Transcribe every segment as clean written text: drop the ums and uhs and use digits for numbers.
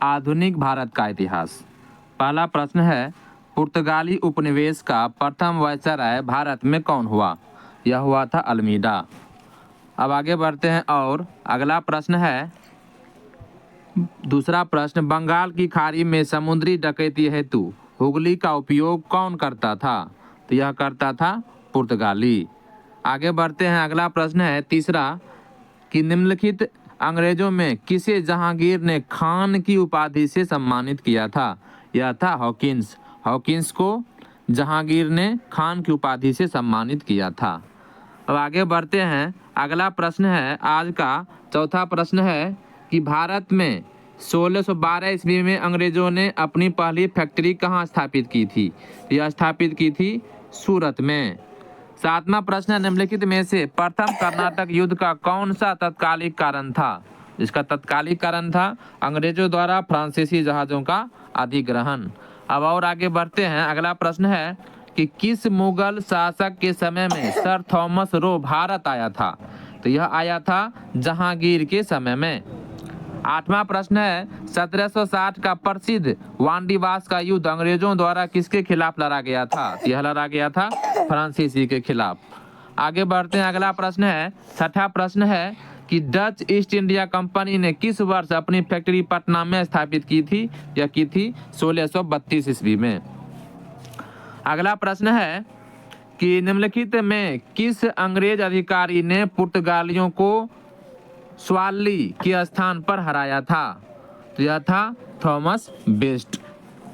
आधुनिक भारत का इतिहास। पहला प्रश्न है, पुर्तगाली उपनिवेश का प्रथम वायसराय भारत में कौन हुआ? यह हुआ था अल्मीडा। अब आगे बढ़ते हैं और अगला प्रश्न है, दूसरा प्रश्न, बंगाल की खाड़ी में समुद्री डकैती हेतु हुगली का उपयोग कौन करता था? तो यह करता था पुर्तगाली। आगे बढ़ते हैं, अगला प्रश्न है तीसरा, कि निम्नलिखित अंग्रेजों में किसे जहांगीर ने खान की उपाधि से सम्मानित किया था? यह था हॉकिंस। हॉकिंस को जहांगीर ने खान की उपाधि से सम्मानित किया था। अब आगे बढ़ते हैं, अगला प्रश्न है आज का चौथा प्रश्न है कि भारत में 1612 ईस्वी में अंग्रेजों ने अपनी पहली फैक्ट्री कहाँ स्थापित की थी? यह स्थापित की थी सूरत में। सातवां प्रश्न है, निम्नलिखित में से प्रथम कर्नाटक युद्ध का कौन सा तत्कालिक कारण था? इसका तत्कालिक कारण था अंग्रेजों द्वारा फ्रांसीसी जहाजों का अधिग्रहण। अब और आगे बढ़ते हैं, अगला प्रश्न है कि किस मुगल शासक के समय में सर थॉमस रो भारत आया था? तो यह आया था जहांगीर के समय में। आठवां प्रश्न है, 1760 का प्रसिद्ध वांडीवास का युद्ध अंग्रेजों द्वारा किसके खिलाफ लड़ा गया था? यह लड़ा गया था फ्रांसीसी के खिलाफ। आगे बढ़ते हैं, अगला प्रश्न है, छठा प्रश्न है कि डच ईस्ट इंडिया कंपनी ने किस वर्ष अपनी फैक्ट्री पटना में स्थापित की थी? यह की थी 1632 ईस्वी में। अगला प्रश्न है कि निम्नलिखित में किस अंग्रेज अधिकारी ने पुर्तगालियों को स्वाली के स्थान पर हराया था? तो यह था थॉमस बेस्ट।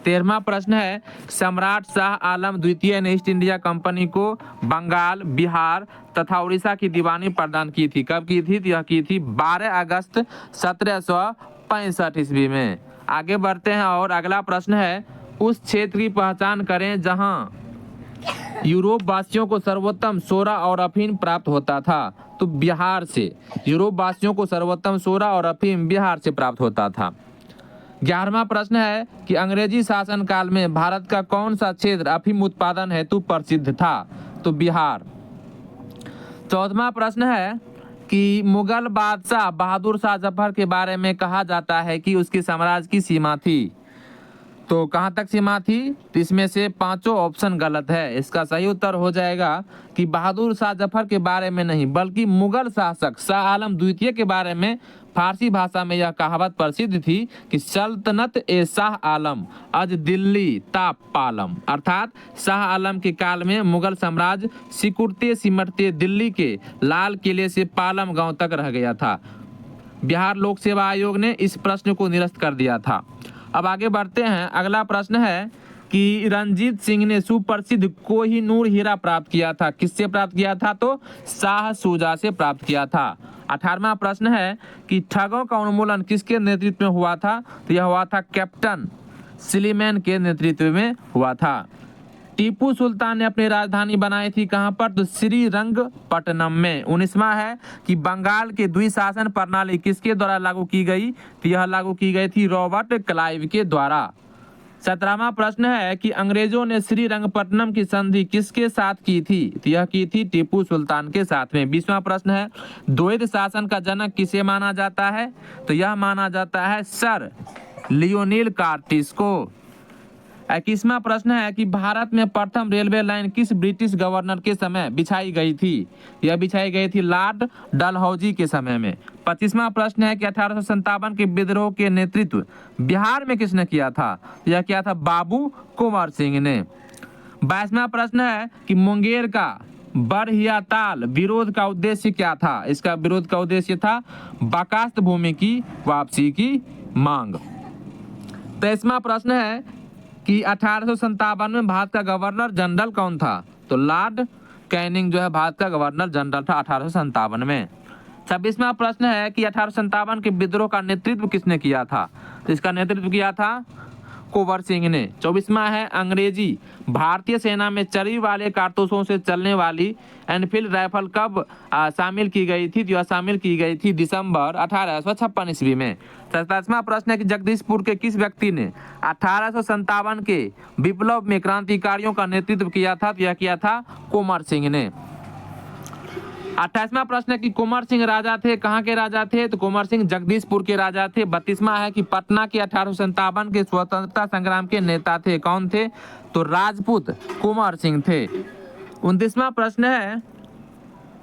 13वां प्रश्न है, सम्राट शाह आलम द्वितीय ने ईस्ट इंडिया कंपनी को बंगाल, बिहार तथा उड़ीसा की दीवानी प्रदान की थी। कब की थी? तो यह की थी 12 अगस्त 1765 ईस्वी में। आगे बढ़ते हैं और अगला प्रश्न है, उस क्षेत्र की पहचान करें जहां यूरोप वासियों को सर्वोत्तम सोरा और अफीम प्राप्त होता था। तो बिहार से यूरोप वासियों को सर्वोत्तम सोरा और अफीम बिहार से प्राप्त होता था। 11वां प्रश्न है कि अंग्रेजी शासन काल में भारत का कौन सा क्षेत्र अफीम उत्पादन हेतु प्रसिद्ध था? तो बिहार। 14वां प्रश्न है कि मुगल बादशाह बहादुर शाह जफर के बारे में कहा जाता है कि उसके साम्राज्य की सीमा थी। तो कहाँ तक सीमा थी? तो इसमें से पांचों ऑप्शन गलत है। इसका सही उत्तर हो जाएगा कि बहादुर शाह जफर के बारे में नहीं, बल्कि मुगल शासक शाह आलम द्वितीय के बारे में फारसी भाषा में यह कहावत प्रसिद्ध थी कि सल्तनत ए शाह आलम अज दिल्ली ता पालम, अर्थात शाह आलम के काल में मुगल साम्राज्य सिकुड़ते सिमटते दिल्ली के लाल किले से पालम गांव तक रह गया था। बिहार लोक सेवा आयोग ने इस प्रश्न को निरस्त कर दिया था। अब आगे बढ़ते हैं, अगला प्रश्न है कि रंजीत सिंह ने सुप्रसिद्ध कोहिनूर हीरा प्राप्त किया था। किससे प्राप्त किया था? तो शाह शुजा से प्राप्त किया था। 18वां प्रश्न है कि ठगों का उन्मूलन किसके नेतृत्व में हुआ था? तो यह हुआ था कैप्टन सिलीमैन के नेतृत्व में हुआ था। टीपू सुल्तान ने अपनी राजधानी बनाई थी कहां पर? तो श्रीरंगपट्टनम में। 19वां है कि बंगाल के द्विशासन प्रणाली किसके द्वारा लागू की गई? तो यह लागू की गई थी रॉबर्ट क्लाइव के द्वारा। 17वां प्रश्न है कि अंग्रेजों ने श्रीरंगपट्टनम की संधि किसके साथ की थी? तो यह की थी टीपू सुल्तान के साथ में। 20वां प्रश्न है, द्वैध शासन का जनक किसे माना जाता है? तो यह माना जाता है सर लियोनिल कार्टिस को। 21वां प्रश्न है कि भारत में प्रथम रेलवे लाइन किस ब्रिटिश गवर्नर के समय बिछाई गई थी? यह बिछाई गई थी लॉर्ड डलहौजी के समय में। 25वां प्रश्न है कि 1857 के विद्रोह के नेतृत्व बिहार में किसने किया था? यह किया था बाबू कुंवर सिंह ने। 22वां प्रश्न है कि मुंगेर का बरहिया ताल विरोध का उद्देश्य क्या था? इसका विरोध का उद्देश्य था बकास्त भूमि की वापसी की मांग। 23वां प्रश्न है कि 1857 में भारत का गवर्नर जनरल कौन था? तो लॉर्ड कैनिंग जो है भारत का गवर्नर जनरल था 1857 में। 26वां प्रश्न है कि 1857 के विद्रोह का नेतृत्व किसने किया था? तो इसका नेतृत्व किया था कुंवर सिंह ने। 24वां है अंग्रेजी भारतीय सेना में चरी वाले कारतूसों से चलने वाली एनफील्ड राइफल कब शामिल की गई थी? तो यह शामिल की गई थी दिसंबर 1856 ईस्वी में। 27वां प्रश्न है कि जगदीशपुर के किस व्यक्ति ने 1857 के विप्लव में क्रांतिकारियों का नेतृत्व किया था? तो यह किया था कुंवर सिंह ने। 28वां प्रश्न है कि कुंवर सिंह राजा थे, कहाँ के राजा थे? तो कुंवर सिंह जगदीशपुर के राजा थे। 32वां है कि पटना के 1857 के स्वतंत्रता संग्राम के नेता थे, कौन थे? तो राजपूत कुंवर सिंह थे। 29वां प्रश्न है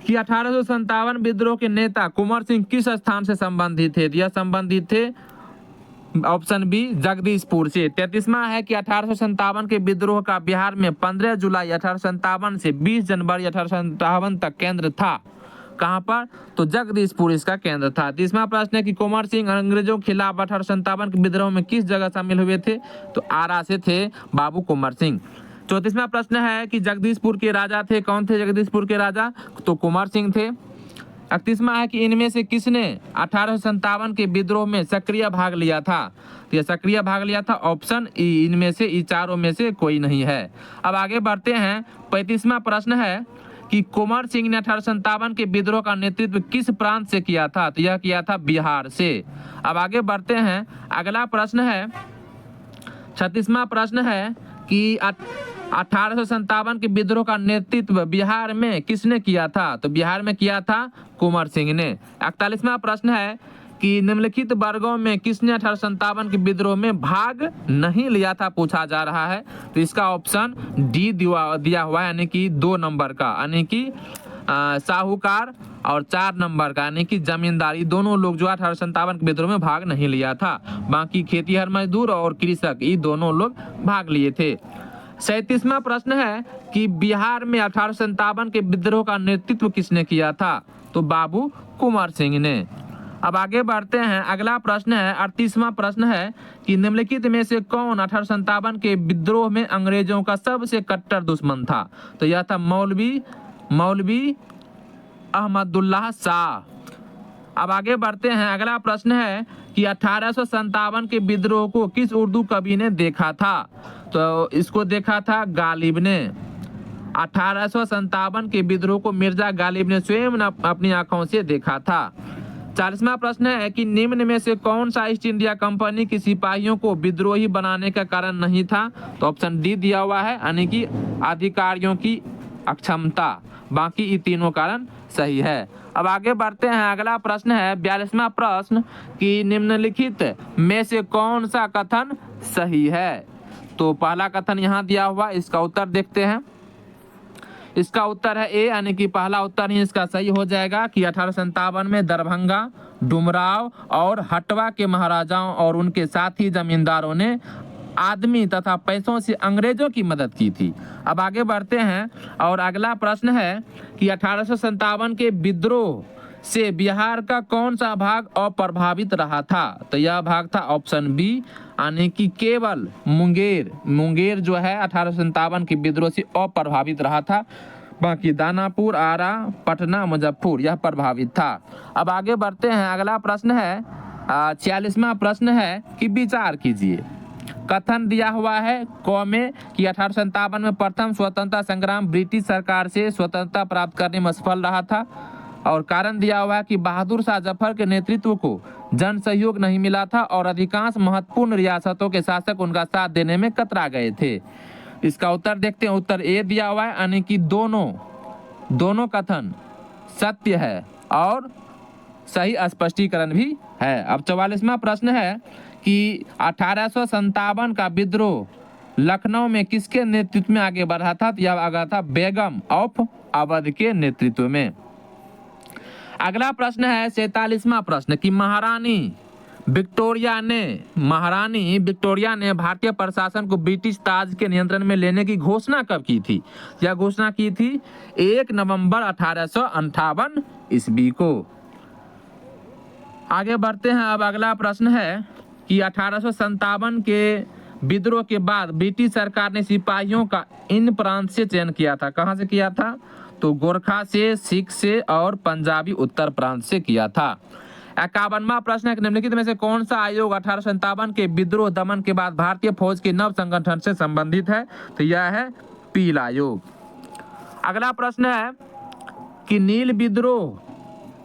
कि 1857 विद्रोह के नेता कुंवर सिंह किस स्थान से संबंधित थे? यह संबंधित थे ऑप्शन बी जगदीशपुर से। 33वां है कि 1857 के विद्रोह का बिहार में 15 जुलाई 1857 से 20 जनवरी 1857 तक केंद्र था, कहां पर? तो जगदीशपुर इसका केंद्र था। 30वां प्रश्न है कि कुंवर सिंह अंग्रेजों के खिलाफ 1857 के विद्रोह में किस जगह शामिल हुए थे? तो आरा से थे बाबू कुंवर सिंह। 34वां प्रश्न है कि जगदीशपुर के राजा थे, कौन थे जगदीशपुर के राजा? तो कुंवर सिंह थे। 31वां है कि इनमें से किसने 1857 के विद्रोह में सक्रिय भाग लिया था? तो यह सक्रिय भाग लिया था ऑप्शन ई, इनमें से ई चारों में से कोई नहीं है। अब आगे बढ़ते हैं। 35वां प्रश्न है कि कुंवर सिंह ने 1857 के विद्रोह का नेतृत्व किस प्रांत से किया था? तो यह किया था बिहार से। अब आगे बढ़ते हैं। अगला प्रश्न है 36वां प्रश्न है कि 1857 के विद्रोह का नेतृत्व बिहार में किसने किया था? तो बिहार में किया था कुंवर सिंह ने। 41वां प्रश्न है कि निम्नलिखित वर्गों में किसने 1857 के विद्रोह में भाग नहीं लिया था, पूछा जा रहा है। तो इसका ऑप्शन डी दिया हुआ है, यानी कि 2 नंबर का, यानी कि साहूकार और 4 नंबर का यानी कि जमींदारी, दोनों लोग जो 1857 के विद्रोह में भाग नहीं लिया था। बाकी खेतीहर मजदूर और कृषक ये दोनों लोग भाग लिए थे। 37वां प्रश्न है कि बिहार में 1857 के विद्रोह का नेतृत्व किसने किया था? तो बाबू कुंवर सिंह ने। अब आगे बढ़ते हैं। अगला प्रश्न है 38वां प्रश्न है कि निम्नलिखित में से कौन 1857 के विद्रोह में अंग्रेजों का सबसे कट्टर दुश्मन था? तो यह था मौलवी अहमदुल्लाह शाह। अब आगे बढ़ते हैं। अगला प्रश्न है कि 1857 के विद्रोह को किस उर्दू कवि ने देखा था? तो इसको देखा था गालिब ने। 1857 के विद्रोह को मिर्जा गालिब ने स्वयं अपनी आंखों से देखा था। 40वां प्रश्न है कि निम्न में से कौन सा ईस्ट इंडिया कंपनी के सिपाहियों को विद्रोही बनाने का कारण नहीं था? तो ऑप्शन डी दिया हुआ है, यानी कि अधिकारियों की अक्षमता। बाकी ये तीनों कारण सही है। अब आगे बढ़ते हैं। अगला प्रश्न है 42वां प्रश्न कि निम्नलिखित में से कौन सा कथन सही है? तो पहला कथन यहाँ दिया हुआ, इसका उत्तर देखते हैं। इसका उत्तर है ए, यानी कि पहला उत्तर ही इसका सही हो जाएगा कि 1857 में दरभंगा, डुमराव और हटवा के महाराजाओं और उनके साथी जमींदारों ने आदमी तथा पैसों से अंग्रेजों की मदद की थी। अब आगे बढ़ते हैं और अगला प्रश्न है कि 1857 के विद्रोह से बिहार का कौन सा भाग अप्रभावित रहा था? तो यह भाग था ऑप्शन बी, यानी कि केवल मुंगेर जो है 1857 के विद्रोह से अप्रभावित रहा था। बाकी दानापुर, आरा, पटना, मुजफ्फर यह प्रभावित था। अब आगे बढ़ते हैं। अगला प्रश्न है 46वां प्रश्न है कि विचार कीजिए। कथन दिया हुआ है में कि 1857 में प्रथम स्वतंत्रता संग्राम ब्रिटिश सरकार से स्वतंत्रता प्राप्त करने में सफल रहा था, और कारण दिया हुआ है कि बहादुर शाह जफर के नेतृत्व को जन सहयोग नहीं मिला था और अधिकांश महत्वपूर्ण रियासतों के शासक उनका साथ देने में कतरा गए थे। इसका उत्तर देखते हैं। उत्तर ए दिया हुआ है, यानी कि दोनों कथन सत्य है और सही स्पष्टीकरण भी है। अब 44वां प्रश्न है कि 1857 का विद्रोह लखनऊ में किसके नेतृत्व में आगे बढ़ा था? तो यह आगे था बेगम ऑफ अवध के नेतृत्व में। अगला प्रश्न है 47वां प्रश्न कि महारानी विक्टोरिया ने भारतीय प्रशासन को ब्रिटिश ताज के नियंत्रण में लेने की घोषणा कब की थी? यह घोषणा की थी 1 नवंबर 1858 ईस्वी को। आगे बढ़ते हैं। अब अगला प्रश्न है कि 1857 के विद्रोह के बाद ब्रिटिश सरकार ने सिपाहियों का इन प्रांत से चयन किया था। कहां से किया था? तो गोरखा से, सिख से और पंजाबी उत्तर प्रांत से किया था। 51वां प्रश्न है कि निम्नलिखित में से कौन सा आयोग 1857 के विद्रोह दमन के बाद भारतीय फौज के नव संगठन से संबंधित है? तो यह है पील आयोग। अगला प्रश्न है कि नील विद्रोह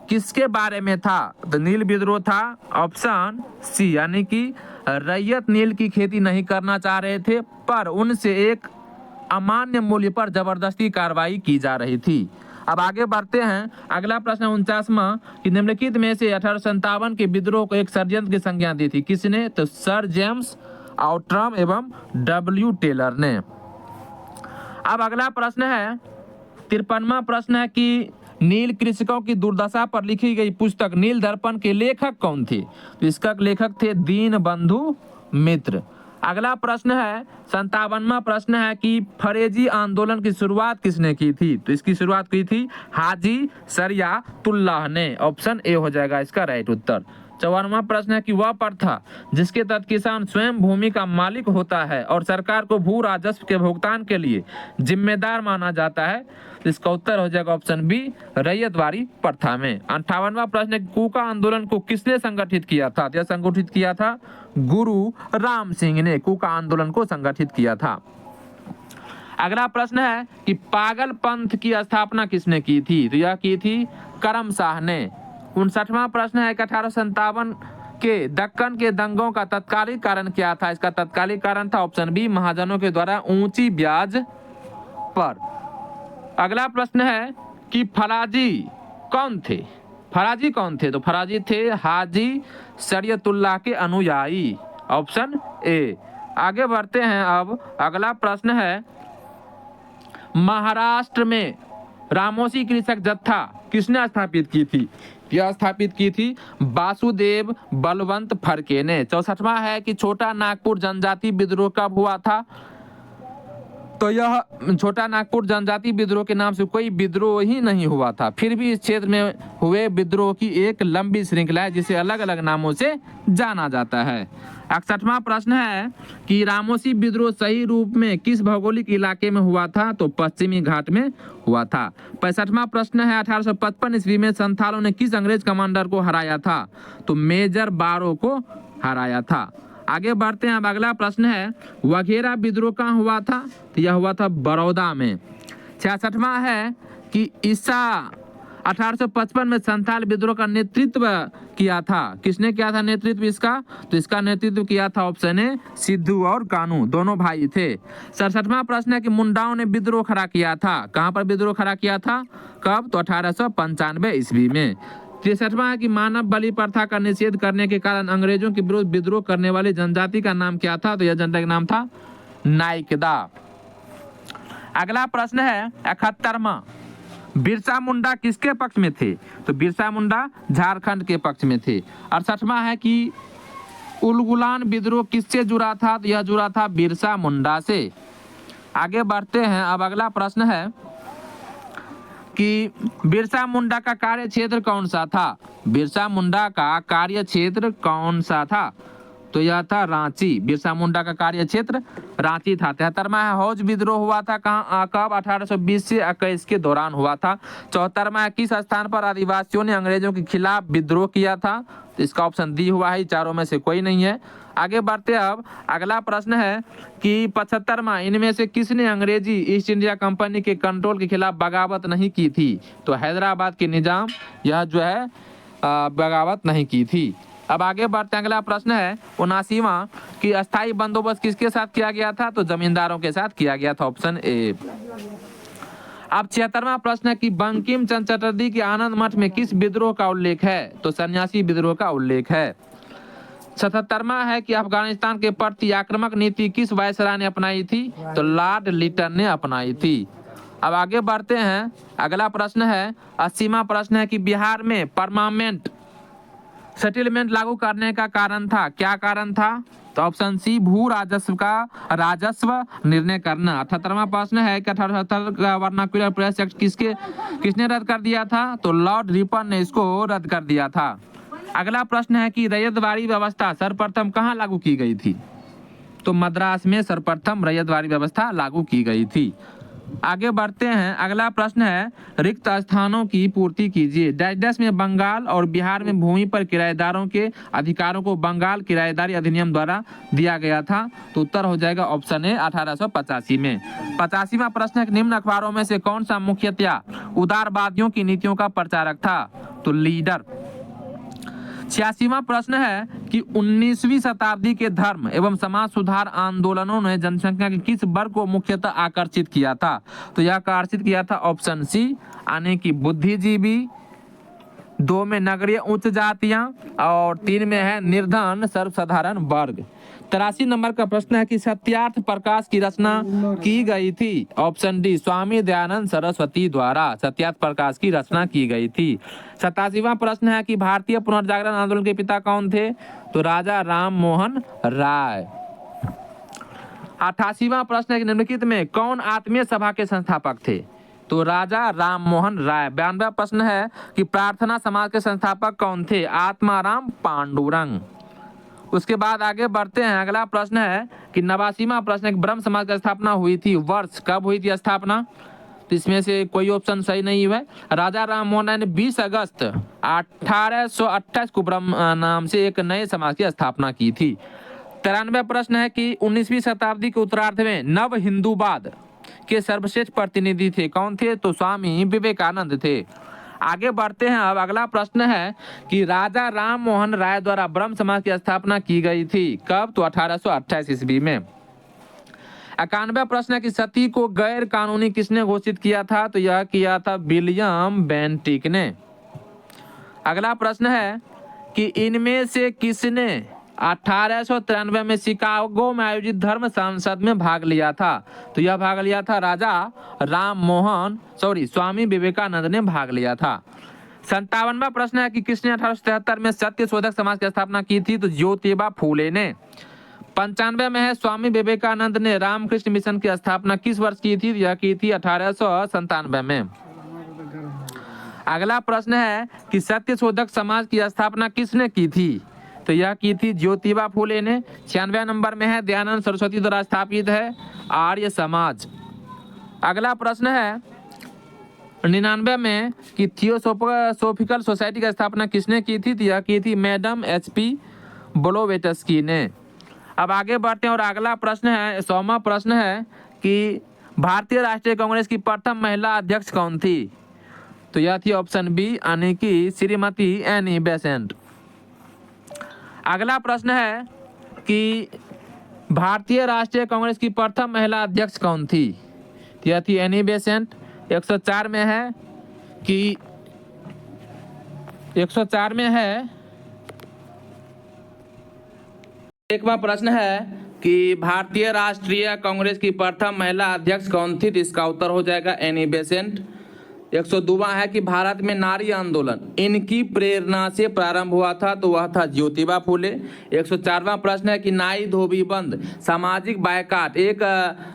किसके बारे में था? तो नील विद्रोह था ऑप्शन सी, यानी कि रैयत नील की खेती नहीं करना चाह रहे थे, पर उनसे एक अमान्य मूल्य पर जबरदस्ती कार्रवाई की जा रही थी। अब आगे बढ़ते हैं। अगला प्रश्न 49वां कि निम्नलिखित में से 1857 के विद्रोह को एक षड्यंत्र की संज्ञा दी थी, किसने? तो सर जेम्स आउट्रम एवं डब्ल्यू टेलर ने। अब अगला प्रश्न है 53वां प्रश्न है कि नील कृषकों की दुर्दशा पर लिखी गई पुस्तक नील दर्पण के लेखक कौन थे? तो इसका लेखक थे दीनबंधु मित्र। अगला प्रश्न है 57वां प्रश्न है कि फरेजी आंदोलन की शुरुआत किसने की थी? तो इसकी शुरुआत की थी हाजी शरियतुल्लाह ने। ऑप्शन ए हो जाएगा इसका राइट उत्तर। 54वां प्रश्न है कि वह प्रथा जिसके तहत किसान स्वयं भूमि का मालिक होता है और सरकार को भू राजस्व के भुगतान के लिए जिम्मेदार माना जाता है, इसका उत्तर हो जाएगा ऑप्शन बी रैयतवाड़ी प्रथा में। 58वां प्रश्न है कि कूका आंदोलन को किसने संगठित किया था? यह संगठित किया था गुरु राम सिंह ने कूका आंदोलन को संगठित किया था। अगला प्रश्न है कि पागल पंथ की स्थापना किसने की थी? तो यह की थी करम शाह ने। 59वां प्रश्न है कि 1857 के दक्कन के दंगों का तत्कालिक कारण क्या था? इसका तत्कालिक कारण था ऑप्शन बी महाजनों के द्वारा ऊंची ब्याज पर। अगला प्रश्न है कि फराजी कौन थे? फराजी कौन थे? तो फराजी थे हाजी शरियतुल्लाह के अनुयायी। Option A. आगे बढ़ते हैं। अब अगला प्रश्न है महाराष्ट्र में रामोसी कृषक जत्था किसने स्थापित की थी? यह स्थापित की थी वासुदेव बलवंत फड़के ने। 64वां है कि छोटा नागपुर जनजाति विद्रोह कब हुआ था? तो यह छोटा नागपुर जनजाति विद्रोह के नाम से कोई विद्रोह ही नहीं हुआ था, फिर भी इस क्षेत्र में हुए विद्रोह की एक लंबी श्रृंखला है जिसे अलग अलग नामों से जाना जाता है। 61वां प्रश्न है कि रामोसी विद्रोह सही रूप में किस भौगोलिक इलाके में हुआ था? तो पश्चिमी घाट में हुआ था। 65वां प्रश्न है 1855 ईस्वी में संथालों ने किस अंग्रेज कमांडर को हराया था? तो मेजर बारो को हराया था। आगे बढ़ते हैं। अब अगला प्रश्न है वघेरा विद्रोह कहाँ हुआ था? तो यह हुआ था बड़ौदा में। 66वां है कि ईसा 1855 में संथाल विद्रोह का नेतृत्व किया था, किसने किया था नेतृत्व इसका? तो इसका नेतृत्व किया था ऑप्शन ए सिद्धू और कानू, दोनों भाई थे। 67वां प्रश्न है कि मुंडाओं ने विद्रोह खड़ा किया था, कहां पर विद्रोह खड़ा किया था, कब? तो 1895 ईस्वी में। 63वां है कि मानव बलि प्रथा का निषेध करने के कारण अंग्रेजों के विरुद्ध विद्रोह करने वाली जनजाति का नाम क्या था? तो यह जनता का नाम था नाइकदा। अगला प्रश्न है 71वां बिरसा मुंडा किसके पक्ष में थे? तो बिरसा मुंडा झारखंड के पक्ष में थे। 68वां है कि उलगुलान विद्रोह किससे जुड़ा था? तो यह जुड़ा था बिरसा मुंडा से। आगे बढ़ते हैं। अब अगला प्रश्न है कि बिरसा मुंडा का कार्य क्षेत्र कौन सा था? बिरसा मुंडा का कार्य क्षेत्र कौन सा था? तो यह था रांची। बिरसा मुंडा का कार्य क्षेत्र रांची था। 73वां है हौज विद्रोह हुआ था कहाँ, कब? 1820 से 21 के दौरान हुआ था। 74वां है किस स्थान पर आदिवासियों ने अंग्रेजों के खिलाफ विद्रोह किया था? तो इसका ऑप्शन दी हुआ है, चारों में से कोई नहीं है। आगे बढ़ते। अब अगला प्रश्न है कि 75वां इनमें से किसने अंग्रेजी ईस्ट इंडिया कंपनी के कंट्रोल के खिलाफ बगावत नहीं की थी? तो हैदराबाद के निजाम यह जो है बगावत नहीं की थी। अब आगे बढ़ते हैं। अगला प्रश्न है 79वां कि अस्थायी बंदोबस्त किसके साथ किया गया था? तो जमींदारों के साथ किया गया था। Option A. अब 76वां प्रश्न है कि बंकिम चंद्र चटर्जी के आनंद मठ में किस विद्रोह का उल्लेख है? तो सन्यासी विद्रोह का उल्लेख है। 77वां है कि अफगानिस्तान के प्रति आक्रामक नीति किस वायसराय ने अपनाई थी? तो लॉर्ड लिटन ने अपनाई थी। अब आगे बढ़ते हैं। अगला प्रश्न है 80वां प्रश्न है कि बिहार में परमानेंट सेटलमेंट लागू करने का कारण था, क्या कारण था? तो ऑप्शन सी भू राजस्व का राजस्व निर्णय करना। 78वां प्रश्न है कि 1878 का वर्नाक्युलर प्रेस एक्ट किसने रद्द कर दिया था? तो लॉर्ड रिपन ने इसको रद्द कर दिया था। अगला प्रश्न है कि रैयतवाड़ी व्यवस्था सर्वप्रथम कहाँ लागू की गई थी? तो मद्रास में सर्वप्रथम रैयतवाड़ी व्यवस्था लागू की गई थी। आगे बढ़ते हैं। अगला प्रश्न है रिक्त स्थानों की पूर्ति कीजिए। डैश में बंगाल और बिहार में भूमि पर किराएदारों के अधिकारों को बंगाल किराएदारी अधिनियम द्वारा दिया गया था। तो उत्तर हो जाएगा ऑप्शन ए 1885 में। 85वां प्रश्न है निम्न अखबारों में से कौन सा मुख्यतया उदारवादियों की नीतियों का प्रचारक था? तो लीडर। 86वां प्रश्न है कि 19वीं शताब्दी के धर्म एवं समाज सुधार आंदोलनों ने जनसंख्या के किस वर्ग को मुख्यतः आकर्षित किया था? तो यह आकर्षित किया था ऑप्शन सी यानी कि बुद्धिजीवी, 2 में नगरीय उच्च जातियां और 3 में है निर्धन सर्वसाधारण वर्ग। 83 नंबर का प्रश्न है कि सत्यार्थ प्रकाश की रचना की गई थी? ऑप्शन डी स्वामी दयानंद सरस्वती द्वारा सत्यार्थ प्रकाश की रचना की गई थी। 87वां प्रश्न है कि भारतीय पुनर्जागरण आंदोलन के पिता कौन थे? तो राजा राम मोहन राय। 88वां प्रश्न है कि निम्नलिखित में कौन आत्मीय सभा के संस्थापक थे? तो राजा राम मोहन राय। 92वां प्रश्न है कि प्रार्थना समाज के संस्थापक कौन थे? आत्माराम पांडुरंग। उसके बाद आगे बढ़ते हैं, अगला प्रश्न है कि 89वां प्रश्न है कि ब्रह्म समाज की स्थापना हुई थी, वर्ष कब हुई थी स्थापना? तो इसमें से कोई ऑप्शन सही नहीं हुआ। राजा राम मोहन राय ने 20 अगस्त 1828 को ब्रह्म नाम से एक नए समाज की स्थापना की थी। 93वां प्रश्न है कि 19वीं शताब्दी के उत्तरार्ध में नव हिंदूवाद के सर्वश्रेष्ठ प्रतिनिधि थे, कौन थे? तो स्वामी विवेकानंद थे। आगे बढ़ते हैं, अब अगला प्रश्न है कि राजा राम मोहन राय द्वारा ब्रह्म समाज की स्थापना की गई थी, कब? तो 1828 ईस्वी में। 91वां प्रश्न है कि सती को गैर कानूनी किसने घोषित किया था? तो यह किया था विलियम बेंटिक ने। अगला प्रश्न है कि इनमें से किसने 1893 में शिकागो में आयोजित धर्म संसद में भाग लिया था? तो यह भाग लिया था स्वामी विवेकानंद ने भाग लिया था। 57वां प्रश्न है कि किसने 1877 में सत्य शोधक समाज की स्थापना की थी? तो ज्योतिबा फूले ने। 95 में है स्वामी विवेकानंद ने रामकृष्ण मिशन की स्थापना किस वर्ष की थी? यह की थी 1897 में। अगला प्रश्न है कि सत्य शोधक समाज की स्थापना किसने की थी? तो यह की थी ज्योतिबा फूले ने। 96 नंबर में है दयानंद सरस्वती द्वारा स्थापित है आर्य समाज। अगला प्रश्न है 99 में कि थियोसोफिकल सोसाइटी की स्थापना किसने की थी? तो यह की थी मैडम HP ब्लोवेटस्की ने। अब आगे बढ़ते हैं और अगला प्रश्न है 100वां प्रश्न है कि भारतीय राष्ट्रीय कांग्रेस की प्रथम महिला अध्यक्ष कौन थी? तो यह थी ऑप्शन बी यानी कि श्रीमती एनी बेसेंट। अगला प्रश्न है कि भारतीय राष्ट्रीय कांग्रेस की प्रथम महिला अध्यक्ष कौन थी? यह थी एनी बेसेंट। 104 में है कि 104 में है एकवा प्रश्न है कि भारतीय राष्ट्रीय कांग्रेस की प्रथम महिला अध्यक्ष कौन थी? तो इसका उत्तर हो जाएगा एनी बेसेंट। 102वां है कि भारत में नारी आंदोलन इनकी प्रेरणा से प्रारंभ हुआ था, तो वह था ज्योतिबा फूले। 104वां प्रश्न है कि नाई धोबी बंद सामाजिक बायकाट एक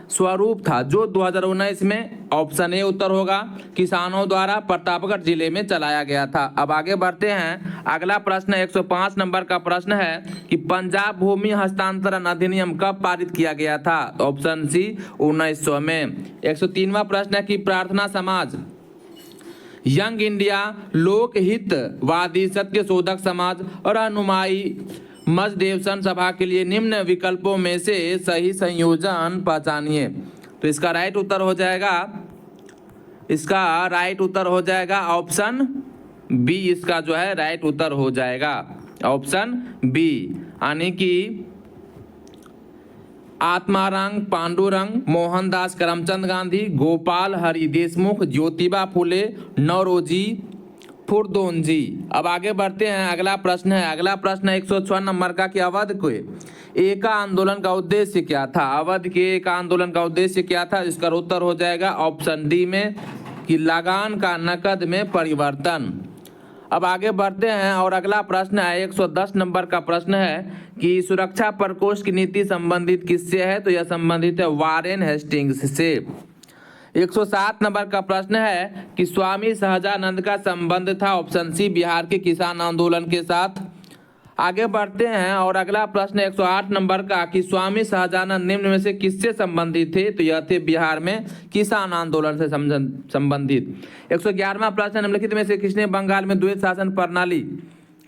स्वरूप था जो 2019 में ऑप्शन ए उत्तर होगा किसानों द्वारा प्रतापगढ़ जिले में चलाया गया था। अब आगे बढ़ते हैं, अगला प्रश्न 105 नंबर का प्रश्न है कि पंजाब भूमि हस्तांतरण अधिनियम कब पारित किया गया था? ऑप्शन सी 1900 में। 103वां प्रश्न है कि प्रार्थना समाज, यंग इंडिया, लोकहितवादी सत्य शोधक समाज और अनुयायी मजदेवसन सभा के लिए निम्न विकल्पों में से सही संयोजन पहचानिए। तो इसका राइट उत्तर हो जाएगा ऑप्शन बी। इसका जो है राइट उत्तर हो जाएगा ऑप्शन बी यानी कि आत्माराम पांडुरंग, मोहनदास करमचंद गांधी, गोपाल हरि देशमुख, ज्योतिबा फूले, नौरोजी फुरदोंजी। अब आगे बढ़ते हैं, अगला प्रश्न है 106 नंबर का कि अवध के एका आंदोलन का उद्देश्य क्या था? अवध के एका आंदोलन का उद्देश्य क्या था? इसका उत्तर हो जाएगा ऑप्शन डी में कि लगान का नकद में परिवर्तन। अब आगे बढ़ते हैं और अगला प्रश्न है 110 नंबर का प्रश्न है कि सुरक्षा प्रकोष्ठ की नीति संबंधित किससे है? तो यह संबंधित है वारेन हेस्टिंग्स से। 107 नंबर का प्रश्न है कि स्वामी सहजानंद का संबंध था ऑप्शन सी बिहार के किसान आंदोलन के साथ। आगे बढ़ते हैं और अगला प्रश्न 108 नंबर का कि स्वामी सहजानंद निम्न में से किससे संबंधित थे? तो यह थे बिहार में किसान आंदोलन से संबंधित। 111वां प्रश्न निम्नलिखित में से किसने बंगाल में द्वैत शासन प्रणाली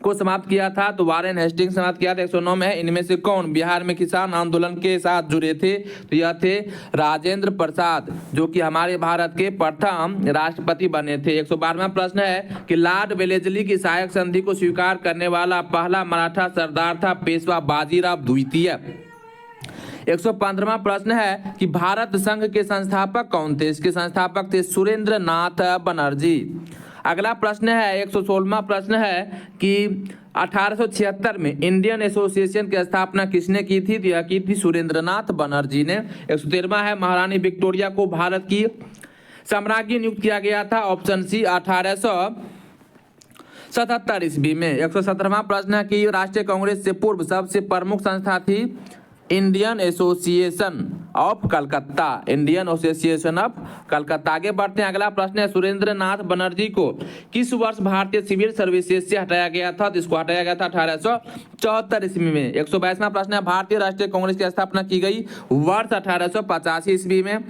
को समाप्त किया था? तो वारेन हेस्टिंग्स समाप्त किया था। 109 में है, इनमें से कौन बिहार में किसान आंदोलन के साथ जुड़े थे? तो यह थे राजेंद्र प्रसाद, जो कि हमारे भारत के प्रथम राष्ट्रपति बने थे। 112वां प्रश्न है कि लॉर्ड वेलेस्ली की सहायक संधि को स्वीकार करने वाला पहला मराठा सरदार था पेशवा बाजीराव द्वितीय। 115वां प्रश्न है कि भारत संघ के संस्थापक कौन थे? इसके संस्थापक थे सुरेंद्र नाथ बनर्जी। अगला प्रश्न है 116वां प्रश्न है कि 1876 में इंडियन एसोसिएशन की स्थापना किसने की थी? तो यह की थी सुरेंद्रनाथ बनर्जी ने। 113वां है महारानी विक्टोरिया को भारत की सम्राज्ञी नियुक्त किया गया था? ऑप्शन सी 1877 ईस्वी में। 117वां प्रश्न है कि राष्ट्रीय कांग्रेस से पूर्व सबसे प्रमुख संस्था थी Indian association of Calcutta, Indian association of Calcutta. आगे बढ़ते हैं, अगला प्रश्न है सुरेंद्र नाथ बनर्जी को किस वर्ष भारतीय सिविल सर्विसेज से हटाया गया था? तो इसको हटाया गया था 1874 ईस्वी में। 122वां प्रश्न है भारतीय राष्ट्रीय कांग्रेस की स्थापना की गई वर्ष 1885 ईस्वी में।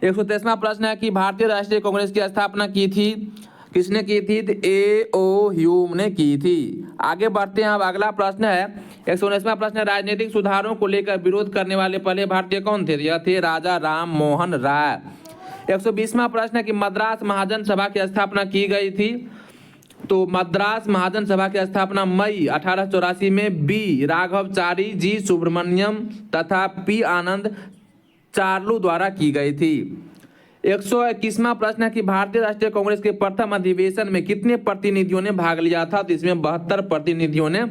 123वां प्रश्न है कि भारतीय राष्ट्रीय कांग्रेस की स्थापना की थी किसने की थी? ए.ओ. ह्यूम ने की थी। आगे बढ़ते हैं, अब अगला प्रश्न है 119वां प्रश्न है राजनीतिक सुधारों को लेकर विरोध करने वाले पहले भारतीय कौन थे? यह थे राजा राम मोहन राय। 120वां प्रश्न है कि मद्रास महाजन सभा की स्थापना की गई थी? तो मद्रास महाजन सभा की स्थापना मई 1884 में बी राघवचारी, जी सुब्रमण्यम तथा पी आनंद चार्लू द्वारा की गई थी। 121वां प्रश्न है कि भारतीय राष्ट्रीय कांग्रेस के प्रथम अधिवेशन में कितने प्रतिनिधियों ने भाग लिया था? तो इसमें 72 प्रतिनिधियों ने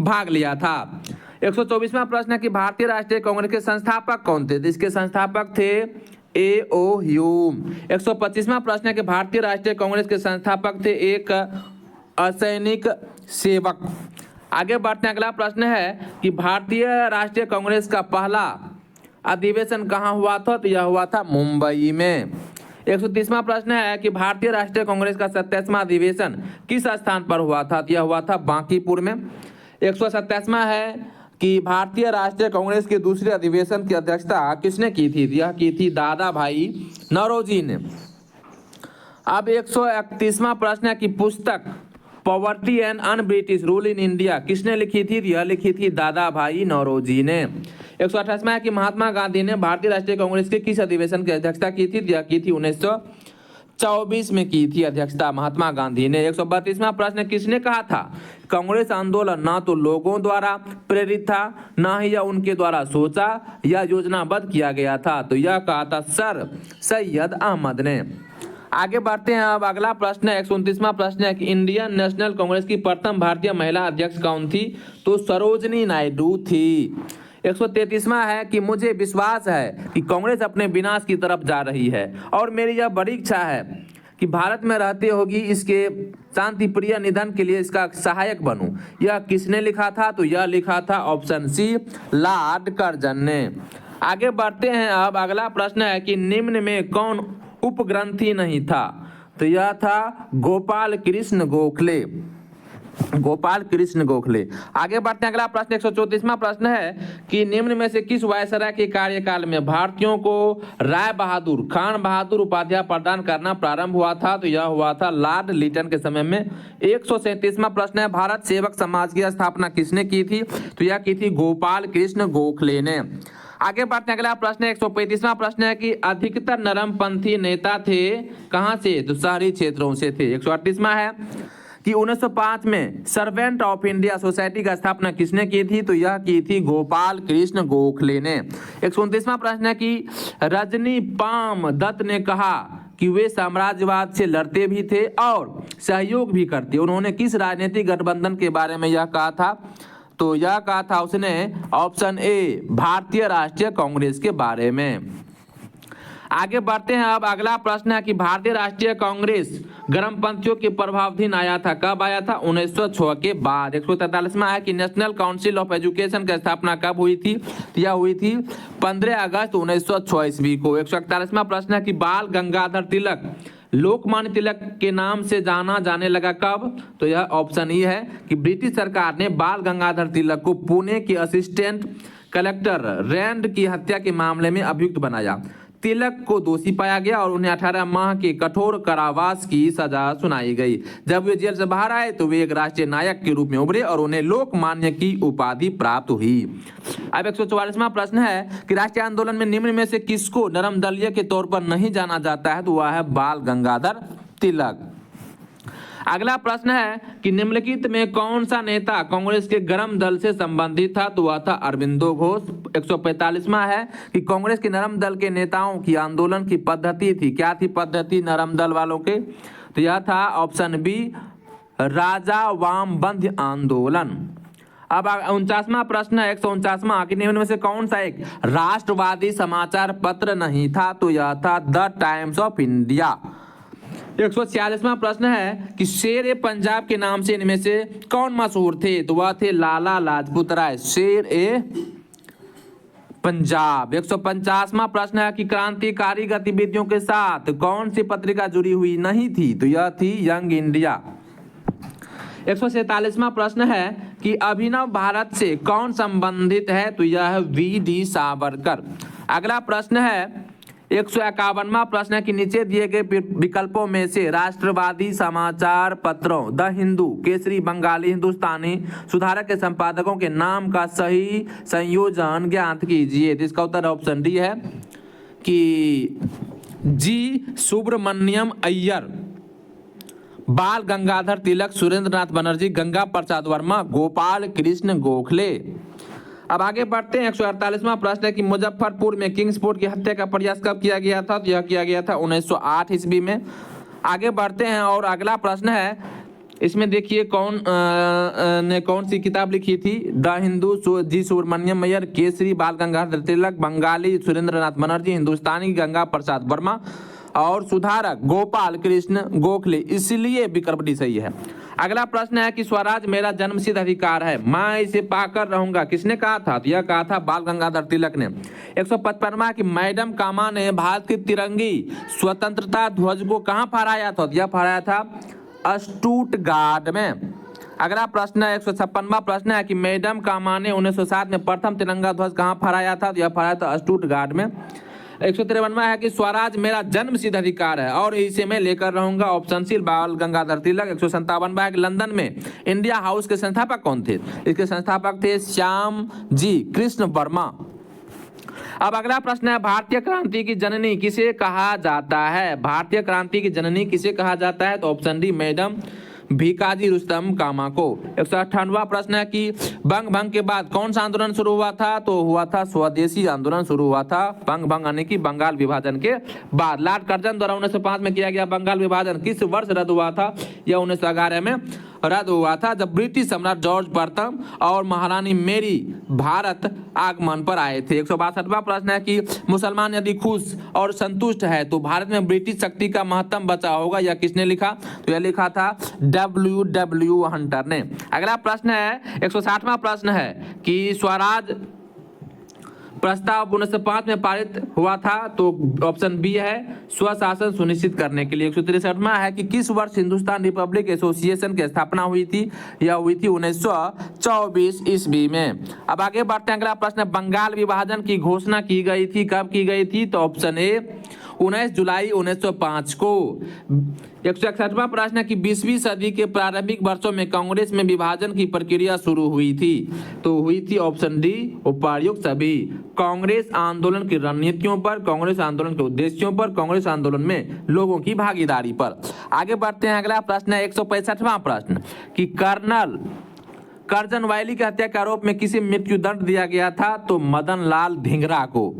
भाग लिया था। 124वां प्रश्न है कि भारतीय राष्ट्रीय कांग्रेस के संस्थापक कौन थे? तो इसके संस्थापक थे ए.ओ. ह्यूम। 125वां प्रश्न है कि भारतीय राष्ट्रीय कांग्रेस के संस्थापक थे एक असैनिक सेवक। आगे बढ़ते हैं, अगला प्रश्न है कि भारतीय राष्ट्रीय कांग्रेस का पहला अधिवेशन कहाँ हुआ था? तो यह हुआ था मुंबई में। 130वां प्रश्न है कि भारतीय राष्ट्रीय कांग्रेस का 27वां अधिवेशन किस स्थान पर हुआ था? तो यह हुआ था बांकीपुर में। 127वां है कि भारतीय राष्ट्रीय कांग्रेस के दूसरे अधिवेशन की अध्यक्षता किसने की थी? यह की थी दादा भाई नौरोजी ने। अब 131वां प्रश्न है कि पुस्तक poverty and un British rule in India किसने लिखी थी? यह लिखी थी दादा भाई नौरोजी ने। 128वां है कि महात्मा गांधी ने भारतीय राष्ट्रीय कांग्रेस के किस अधिवेशन की अध्यक्षता की थी? यह की थी 1924 में की थी अध्यक्षता महात्मा गांधी ने। 132वां प्रश्न किसने कहा था कांग्रेस आंदोलन ना तो लोगों द्वारा प्रेरित था ना ही यह उनके द्वारा सोचा या योजनाबद्ध किया गया था? तो यह कहा था सर सैयद अहमद ने। आगे बढ़ते हैं, अब अगला प्रश्न है 129वां प्रश्न है कि इंडियन नेशनल कांग्रेस की प्रथम भारतीय महिला अध्यक्ष कौन थी? तो सरोजनी नायडू थी। 133वां है कि मुझे विश्वास है कि कांग्रेस अपने विनाश की तरफ जा रही है और मेरी यह बड़ी इच्छा है कि भारत में रहते होगी इसके शांति प्रिय निधन के लिए इसका सहायक बनूं। यह किसने लिखा था? तो यह लिखा था ऑप्शन सी लॉर्ड कर्जन ने। आगे बढ़ते हैं, अब अगला प्रश्न है कि निम्न में कौन उपग्रंथी नहीं था? तो यह था गोपाल कृष्ण गोखले। गोपाल कृष्ण गोखले। आगे बढ़ते हैं, अगला प्रश्न 134वां प्रश्न है कि निम्न में से किस वायसराय के कार्यकाल में भारतीयों को राय बहादुर खान बहादुर उपाध्याय प्रदान करना प्रारंभ हुआ था? तो यह हुआ था लॉर्ड लिटन के समय में। 137वां प्रश्न है भारत सेवक समाज की स्थापना किसने की थी? तो यह की थी गोपाल कृष्ण गोखले ने। आगे बढ़ते हैं, अगला प्रश्न 135वां प्रश्न है कि अधिकतर नरमपंथी नेता थे कहां से? तो शहरी क्षेत्रों से थे। 138वां है कि 1905 में सर्वेंट ऑफ इंडिया सोसाइटी का स्थापना किसने की थी? तो यह की थी गोपाल कृष्ण गोखले ने। 129वां प्रश्न है कि रजनी पाम दत्त ने कहा कि वे साम्राज्यवाद से लड़ते भी थे और सहयोग भी करते। उन्होंने किस राजनीतिक गठबंधन के बारे में यह कहा था? तो यह कहा था उसने ऑप्शन ए भारतीय राष्ट्रीय कांग्रेस के बारे में। आगे बढ़ते हैं, अब अगला प्रश्न है कि भारतीय राष्ट्रीय कांग्रेस गर्मपंथियों के प्रभावाधीन आया था। कब आया था? 1906 के बाद। 143वां है कि नेशनल काउंसिल ऑफ एजुकेशन की स्थापना कब हुई थी? यह हुई थी 15 अगस्त 1906 ईस्वी को। 141वां प्रश्न है कि बाल गंगाधर तिलक लोकमान्य तिलक के नाम से जाना जाने लगा कब? तो यह ऑप्शन ई है कि ब्रिटिश सरकार ने बाल गंगाधर तिलक को पुणे के असिस्टेंट कलेक्टर रैंड की हत्या के मामले में अभियुक्त बनाया। तिलक को दोषी पाया गया और उन्हें 18 माह के कठोर कारावास की सजा सुनाई गई। जब वे जेल से बाहर आए तो वे एक राष्ट्रीय नायक के रूप में उभरे और उन्हें लोकमान्य की उपाधि प्राप्त हुई। अब 144वां प्रश्न है कि राष्ट्रीय आंदोलन में निम्न में से किसको नरमदलीय के तौर पर नहीं जाना जाता है, तो वह है बाल गंगाधर तिलक। अगला प्रश्न है कि निम्नलिखित में कौन सा नेता कांग्रेस के गरम दल से संबंधित था, तो वह था अरविंदो घोष। 145वां है कि कांग्रेस के नरम दल के नेताओं की आंदोलन की पद्धति थी, क्या थी पद्धति नरम दल वालों के, तो यह था ऑप्शन बी राजा वामबंध्य आंदोलन। अब 49वां प्रश्न है 149वां कि निम्न में से कौन सा एक राष्ट्रवादी समाचार पत्र नहीं था, तो यह था द टाइम्स ऑफ इंडिया। 146वां प्रश्न है कि शेर ए पंजाब के नाम से इनमें से कौन मशहूर थे, तो वह थे लाला लाजपत राय, शेर ए पंजाब। 150वां प्रश्न है कि क्रांतिकारी गतिविधियों के साथ कौन सी पत्रिका जुड़ी हुई नहीं थी, तो यह थी यंग इंडिया। 147वां प्रश्न है कि अभिनव भारत से कौन संबंधित है, तो यह है वी.डी. सावरकर। अगला प्रश्न है 151वां प्रश्न है कि नीचे दिए गए विकल्पों में से राष्ट्रवादी समाचार पत्रों द हिंदू, केसरी, बंगाली, हिंदुस्तानी सुधारक के संपादकों के नाम का सही संयोजन ज्ञात कीजिए। तो इसका उत्तर ऑप्शन डी है कि जी सुब्रमण्यम अय्यर, बाल गंगाधर तिलक, सुरेंद्र नाथ बनर्जी, गंगा प्रसाद वर्मा, गोपाल कृष्ण गोखले। अब आगे बढ़ते हैं 148वां प्रश्न है कि मुजफ्फरपुर में किंग्सफोर्ड की हत्या का प्रयास कब किया गया था, तो यह किया गया था 1908 ईस्वी में। आगे बढ़ते हैं और अगला प्रश्न है, इसमें देखिए ने कौन सी किताब लिखी थी, द हिंदू जी सुब्रमण्यम अय्यर, केसरी बाल गंगाधर तिलक, बंगाली सुरेंद्र नाथ बनर्जी, हिंदुस्तानी गंगा प्रसाद वर्मा और सुधारक गोपाल कृष्ण गोखले, इसलिए विकल्प डी सही है। अगला प्रश्न है कि स्वराज मेरा जन्मसिद्ध अधिकार है, मैं इसे पाकर रहूंगा, किसने कहा था, तो यह कहा था बाल गंगाधर तिलक ने। 155वां कि मैडम कामा ने भारत की तिरंगी स्वतंत्रता ध्वज को कहां फहराया था, तो यह फहराया था स्टुटगार्ट में। अगला प्रश्न है 156वां प्रश्न है कि मैडम कामा ने 1907 में प्रथम तिरंगा ध्वज कहां फहराया था, तो यह फहराया था स्टुटगार्ट में। 153वां है कि स्वराज मेरा जन्मसिद्ध अधिकार है और इसे मैं लेकर रहूंगा, ऑप्शन सी बाल गंगाधर तिलक। 157वां है कि लंदन में इंडिया हाउस के संस्थापक कौन थे, इसके संस्थापक थे श्याम जी कृष्ण वर्मा। अब अगला प्रश्न है भारतीय क्रांति की जननी किसे कहा जाता है, भारतीय क्रांति की जननी किसे कहा जाता है, तो option D madam Bhikaji Rustom Cama को। 158वां प्रश्न है कि बंग भंग के बाद कौन सा आंदोलन शुरू हुआ था, तो हुआ था स्वदेशी आंदोलन शुरू हुआ था बंग भंग यानी कि बंगाल विभाजन के बाद। लॉर्ड कर्जन द्वारा 1905 में किया गया बंगाल विभाजन किस वर्ष रद्द हुआ था, यह 1911 में रद्द हुआ था, जब ब्रिटिश सम्राट जॉर्ज प्रथम और महारानी मेरी भारत आगमन पर आए थे। 162वां प्रश्न है कि मुसलमान यदि खुश और संतुष्ट है तो भारत में ब्रिटिश शक्ति का महत्तम बचा होगा, यह किसने लिखा, तो यह लिखा था W हंटर ने। अगला प्रश्न है 160वां प्रश्न है कि स्वराज प्रस्ताव 1905 में पारित हुआ था, तो ऑप्शन बी है स्वशासन सुनिश्चित करने के लिए। 163वां है कि किस वर्ष हिंदुस्तान रिपब्लिक एसोसिएशन की स्थापना हुई थी, यह हुई थी 1924 ईस्वी में। अब आगे बढ़ते हैं, अगला प्रश्न बंगाल विभाजन की घोषणा की गई थी, कब की गई थी, तो ऑप्शन ए 19 जुलाई 1905 को। 161वां प्रश्न है कि 20वीं सदी के प्रारंभिक वर्षों में कांग्रेस में विभाजन की प्रक्रिया शुरू हुई थी, तो हुई थी ऑप्शन डी उपर्युक्त सभी। कांग्रेस आंदोलन की रणनीतियों पर, कांग्रेस आंदोलन के उद्देश्यों पर, कांग्रेस आंदोलन में लोगों की भागीदारी पर। आगे बढ़ते हैं, अगला प्रश्न है 165वां प्रश्न कि कर्नल करजन वायली की हत्या के आरोप में किसे मृत्युदंड दिया गया था, तो मदन लाल धिंगरा को।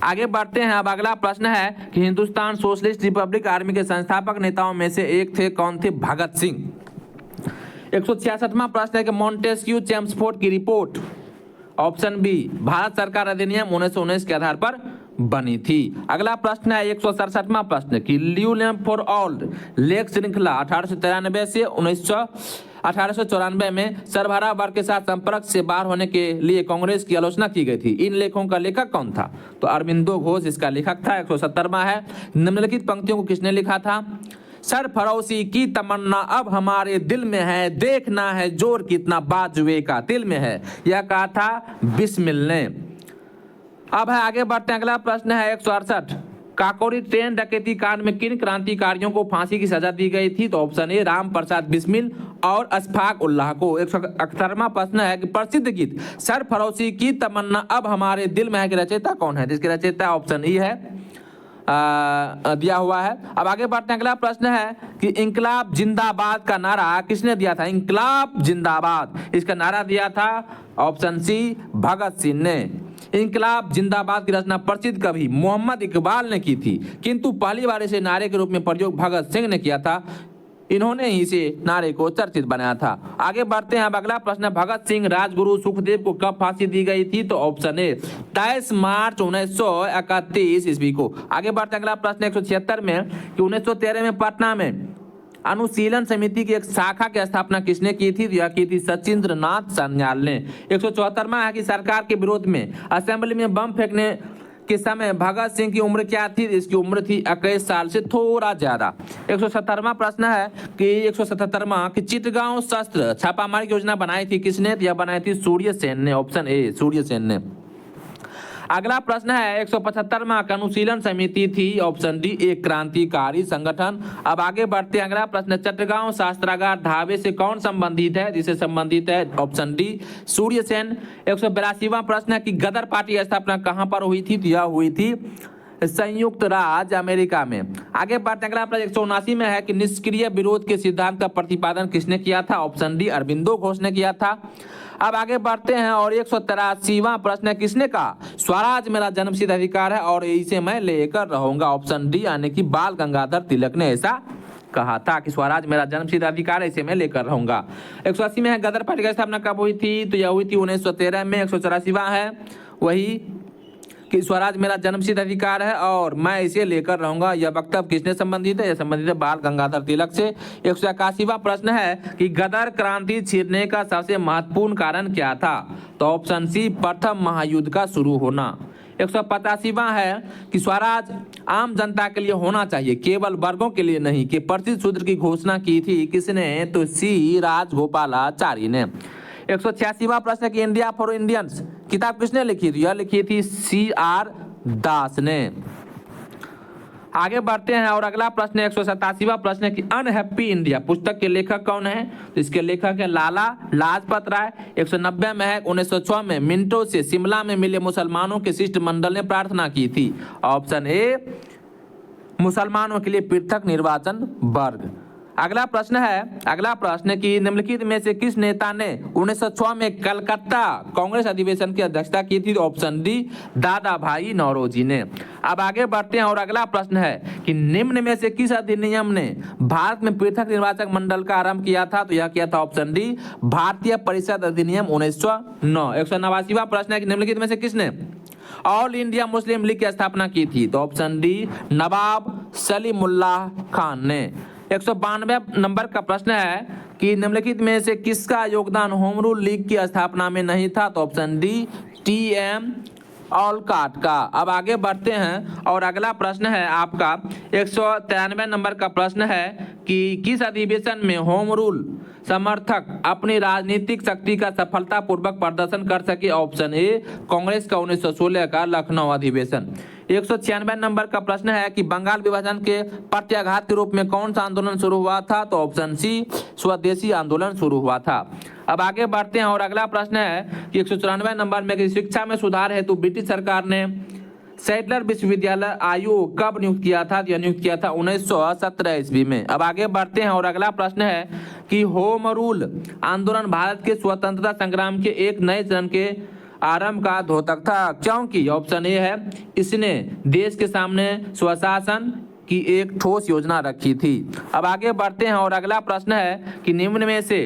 आगे बढ़ते हैं, अब अगला प्रश्न है कि हिंदुस्तान सोशलिस्ट रिपब्लिक आर्मी के संस्थापक नेताओं में से एक थे, कौन थे, भगत सिंह। 166वां प्रश्न है कि मॉन्टेस्क्यू चेम्सफोर्ड की रिपोर्ट, ऑप्शन बी भारत सरकार अधिनियम 1919 के आधार पर बनी थी। अगला प्रश्न है 167वां प्रश्न कि ल्यूलेम फॉर ऑल लेक श्रृंखला 1893 से 1894 में सर्वहारा वर्ग के साथ संपर्क से बाहर होने के लिए कांग्रेस की आलोचना की गई थी, इन लेखों का लेखक कौन था, तो अरविंदो घोष इसका लेखक था। 170वां है निम्नलिखित पंक्तियों को किसने लिखा था, सरफरोशी की तमन्ना अब हमारे दिल में है, देखना है जोर कितना बाजुए का दिल में है, यह कहा था बिस्मिल ने। अब है आगे बढ़ते हैं, अगला प्रश्न है 168। काकोरी ट्रेन डकैती कांड में किन क्रांतिकारियों को फांसी की सजा दी गई थी? तो ऑप्शन ए राम प्रसाद बिस्मिल और अशफाक उल्लाह को। 178वां प्रश्न है कि प्रसिद्ध गीत सरफरोशी की तमन्ना अब हमारे दिल में है के रचयिता कौन है? जिसके रचयिता ऑप्शन ई है दिया हुआ है। अब आगे बढ़ते हैं, अगला प्रश्न है कि इंकलाब जिंदाबाद का नारा किसने दिया था? इंकलाब जिंदाबाद, इसका नारा दिया था ऑप्शन सी भगत सिंह ने। इंकलाब जिंदाबाद की रचना प्रसिद्ध कवि मोहम्मद इकबाल ने की थी, किंतु पहली बार इसे नारे के रूप में प्रयोग भगत सिंह ने किया था। इन्होंने ही इसे नारे को चर्चित बनाया था। आगे बढ़ते हैं, अब अगला प्रश्न है भगत सिंह राजगुरु सुखदेव को कब फांसी दी गई थी? तो ऑप्शन ए 23 मार्च 1931 ईस्वी को। आगे बढ़ते हैं, अगला प्रश्न 176 में कि 1913 में पटना में अनुशीलन समिति की एक शाखा की स्थापना किसने की थी? यह की थी सचिंद्र नाथ सान्याल ने। 174वां है कि सरकार के विरोध में असेंबली में बम फेंकने के समय भगत सिंह की उम्र क्या थी? इसकी उम्र थी 21 साल से थोड़ा ज्यादा। 170वां प्रश्न है कि 177वां कि चिटगांव शस्त्र छापामारी की योजना बनाई थी किसने? यह बनाई थी सूर्य सेन ने। ऑप्शन ए सूर्य सेन ने। अगला प्रश्न है 175वां अनुशीलन समिति थी। ऑप्शन डी एक क्रांतिकारी संगठन। अब आगे बढ़ते हैं, अगला प्रश्न चट्टगांव शास्त्रागार ढाबे से कौन संबंधित है? जिसे संबंधित है ऑप्शन डी सूर्य सेन। 182वां प्रश्न है कि गदर पार्टी की स्थापना कहां पर हुई थी? यह हुई थी संयुक्त राज्य अमेरिका में। आगे बढ़ते हैं, अगला प्रश्न 179 में है कि निष्क्रिय विरोध के सिद्धांत का प्रतिपादन किसने किया था? ऑप्शन डी अरविंदो घोष ने किया था। अब आगे बढ़ते हैं और 183वां प्रश्न है किसने कहा स्वराज मेरा जन्मसिद्ध अधिकार है और इसे मैं लेकर रहूंगा? ऑप्शन डी यानी कि बाल गंगाधर तिलक ने ऐसा कहा था कि स्वराज मेरा जन्मसिद्ध अधिकार है, इसे मैं लेकर रहूंगा। 180 में है गदर पार्टी की स्थापना कब हुई थी? तो यह हुई थी 1913 में। 184वां है वही कि स्वराज मेरा जन्मसिद्ध अधिकार है और मैं इसे लेकर रहूंगा। यह वक्तव्य किसने संबंधित है? यह संबंधित है बाल गंगाधर तिलक से। 181वां प्रश्न है कि गदर क्रांति छिड़ने का सबसे महत्वपूर्ण कारण क्या था? तो ऑप्शन सी प्रथम महायुद्ध का शुरू होना। 185वां है कि स्वराज आम जनता के लिए होना चाहिए, केवल वर्गों के लिए नहीं, कि प्रतिशत शूद्र की घोषणा की थी किसने? तो सी राजगोपालाचारी ने। 186वां प्रश्न है कि इंडिया फॉर इंडियंस किताब किसने लिखी थी? यह लिखी थी CR दास ने। आगे बढ़ते हैं और अगला प्रश्न 187वां प्रश्न है कि अनहैप्पी इंडिया पुस्तक के लेखक कौन है? तो इसके लेखक है लाला लाजपत राय। 190 में है 1906 में मिंटो से शिमला में मिले मुसलमानों के शिष्टमंडल ने प्रार्थना की थी। ऑप्शन ए मुसलमानों के लिए पृथक निर्वाचन वर्ग। अगला प्रश्न कि निम्नलिखित में से किस नेता ने 1906 में कलकत्ता कांग्रेस अधिवेशन की अध्यक्षता की थी? ऑप्शन डी दादा भाई नौरोजी ने। अब आगे बढ़ते हैं और अगला प्रश्न है कि निम्न में से किस अधिनियम ने भारत में पृथक निर्वाचक मंडल का आरंभ किया था? तो यह किया था ऑप्शन डी भारतीय परिषद अधिनियम 1909। 189वां प्रश्न है कि निम्नलिखित में से किसने ऑल इंडिया मुस्लिम लीग की स्थापना की थी? तो ऑप्शन डी नवाब सलीमुल्लाह खान ने। 192 नंबर का प्रश्न है कि निम्नलिखित में से किसका योगदान होम रूल लीग की स्थापना में नहीं था? तो ऑप्शन डी TM ऑलकाट का। अब आगे बढ़ते हैं और अगला प्रश्न है आपका 193 नंबर का प्रश्न है कि किस अधिवेशन में होम रूल समर्थक अपनी राजनीतिक शक्ति का सफलतापूर्वक प्रदर्शन कर सके? ऑप्शन ए कांग्रेस का 1916 का लखनऊ अधिवेशन। 196 नंबर का प्रश्न है कि बंगाल विभाजन के प्रत्याघात के रूप में कौन सा आंदोलन शुरू हुआ था? तो ऑप्शन सी स्वदेशी आंदोलन शुरू हुआ था। अब आगे बढ़ते हैं और अगला प्रश्न है कि 194 नंबर में कि शिक्षा में सुधार हेतु ब्रिटिश सरकार ने सैडलर विश्वविद्यालय आयोग कब नियुक्त किया था? यह नियुक्त किया था 1917 ईस्वी में। अब आगे बढ़ते हैं और अगला प्रश्न है कि होम रूल आंदोलन भारत के स्वतंत्रता संग्राम के एक नए चरण के आरंभ का द्योतक था, क्योंकि ऑप्शन ए है इसने देश के सामने स्वशासन की एक ठोस योजना रखी थी। अब आगे बढ़ते हैं और अगला प्रश्न है कि निम्न में से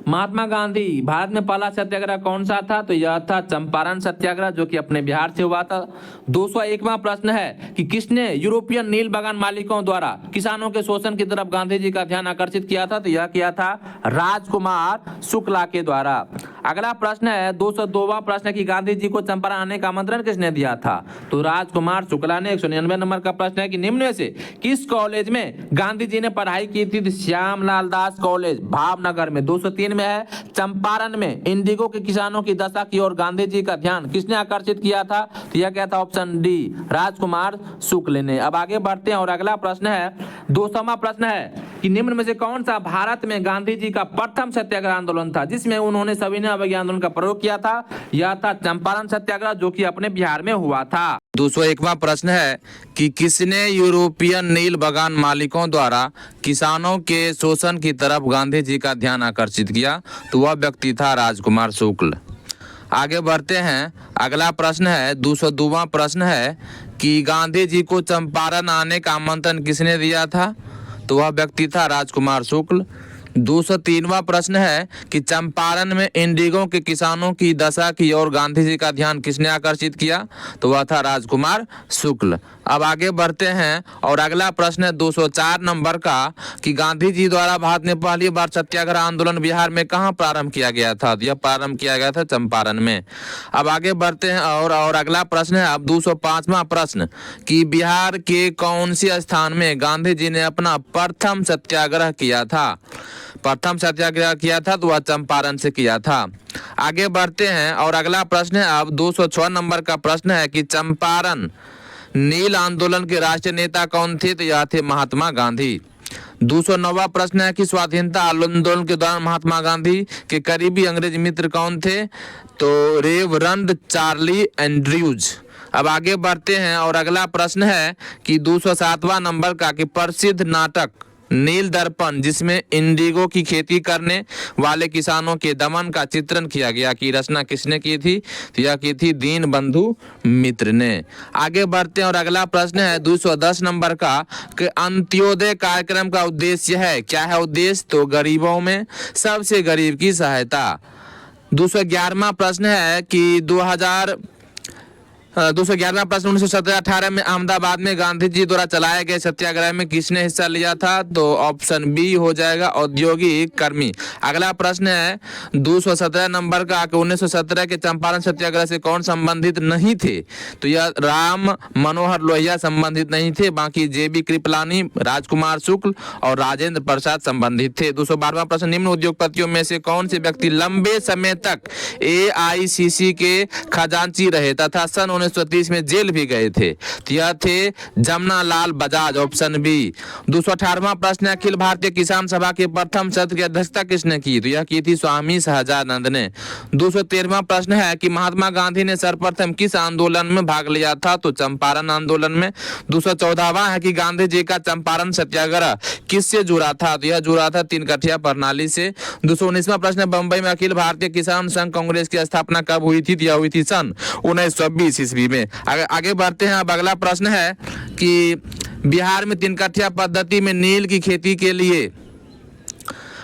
महात्मा गांधी भारत में पहला सत्याग्रह कौन सा था? तो यह था चंपारण सत्याग्रह, जो कि अपने बिहार से हुआ था। 201वां प्रश्न है कि किसने यूरोपियन नील बागान मालिकों द्वारा किसानों के शोषण की तरफ गांधी जी का ध्यान आकर्षित किया था? तो यह किया था राजकुमार शुक्ला के द्वारा। अगला प्रश्न है 202वां प्रश्न कि गांधी जी को चंपारण आने का आमंत्रण किसने दिया था? तो राजकुमार शुक्ला ने। 199 नंबर का प्रश्न है कि निम्न में से किस कॉलेज में गांधी जी ने पढ़ाई की थी? श्यामलाल दास कॉलेज भावनगर में। 203 3 में है, चंपारण में इंडिगो के किसानों की दशा की ओर गांधी जी का ध्यान किसने आकर्षित किया था? तो यह क्या था? ऑप्शन डी, राजकुमार शुक्ल ने। अब आगे बढ़ते हैं और अगला प्रश्न है, 200वां प्रश्न है कि निम्न में से कौन सा भारत में गांधी जी का प्रथम सत्याग्रह आंदोलन था जिसमें उन्होंने सविनय अवज्ञा आंदोलन का प्रयोग किया था? यह था चंपारण सत्याग्रह, जो कि अपने बिहार में हुआ था। 201वां प्रश्न है कि किसने यूरोपियन नील बागान मालिकों द्वारा किसानों के शोषण की तरफ गांधी जी का ध्यान आकर्षित किया? तो वह व्यक्ति था राजकुमार शुक्ल। आगे बढ़ते हैं, अगला प्रश्न है 202वां प्रश्न है कि गांधी जी को चंपारण आने का आमंत्रण किसने दिया था? तो वह व्यक्ति था राजकुमार शुक्ल। 203वां प्रश्न है कि चंपारण में इंडिगो के किसानों की दशा की ओर गांधी जी का ध्यान किसने आकर्षित किया? तो वह था राजकुमार शुक्ल। अब आगे बढ़ते हैं और अगला प्रश्न है 204 नंबर का कि गांधी जी द्वारा भारत में पहली बार सत्याग्रह आंदोलन बिहार में कहाँ प्रारंभ किया गया था? यह प्रारंभ किया गया था चंपारण में। अब आगे बढ़ते हैं और अगला प्रश्न है अब 205वां प्रश्न कि बिहार के कौन से स्थान में गांधी जी ने अपना प्रथम सत्याग्रह किया था? प्रथम सत्याग्रह किया था तो वह चंपारण से किया था। आगे बढ़ते हैं और अगला प्रश्न है अब 206 नंबर का प्रश्न है कि चंपारण नील आंदोलन के राष्ट्रीय नेता कौन थे? तो यह थे महात्मा गांधी। 209वां प्रश्न है कि स्वाधीनता आंदोलन के दौरान महात्मा गांधी के करीबी अंग्रेज मित्र कौन थे? तो रेवरंड चार्ली एंड्रयूज। अब आगे बढ़ते हैं और अगला प्रश्न है कि 207वां नंबर का कि प्रसिद्ध नाटक नील दर्पण जिसमें इंडिगो की खेती करने वाले किसानों के दमन का चित्रण किया गया की रचना किसने की थी? तो यह की थी दीनबंधु मित्र ने। आगे बढ़ते हैं और अगला प्रश्न है 210 नंबर का कि अंत्योदय कार्यक्रम का उद्देश्य है, क्या है उद्देश्य? तो गरीबों में सबसे गरीब की सहायता। 211वां प्रश्न है कि 211वां प्रश्न 1917-18 में अहमदाबाद में गांधी जी द्वारा चलाए गए सत्याग्रह में किसने हिस्सा लिया था? तो ऑप्शन बी हो जाएगा, औद्योगिक कर्मी। अगला प्रश्न है 217 नंबर का कि 1917 के चंपारण सत्याग्रह से कौन संबंधित नहीं थे? तो यह राम मनोहर लोहिया संबंधित नहीं थे, बाकी जेबी कृपलानी, राजकुमार शुक्ल और राजेंद्र प्रसाद संबंधित थे। 212वां प्रश्न निम्न उद्योगपतियों में से कौन से व्यक्ति लंबे समय तक AICC के खजांची रहे तथा सन 1930 में जेल भी गए थे? तो यह थे जमनालाल बजाज, ऑप्शन बी। 218वां प्रश्न अखिल भारतीय किसान सभा के प्रथम सत्र की अध्यक्षता किसने की? तो यह की थी स्वामी सहजानंद ने। 213वां प्रश्न है कि महात्मा गांधी ने सर्वप्रथम किस आंदोलन में भाग लिया था? तो चंपारण आंदोलन में। 214वां है कि गांधी जी का चंपारण सत्याग्रह किससे जुड़ा था? तो यह जुड़ा था तीन कठिया प्रणाली से। 219वां प्रश्न बंबई में अखिल भारतीय किसान संघ कांग्रेस की स्थापना कब हुई थी? यह हुई थी सन 1920 ईस्वी में। आगे बढ़ते हैं। अब अगला प्रश्न है कि बिहार में तीन कठिया पद्धति में नील की खेती के लिए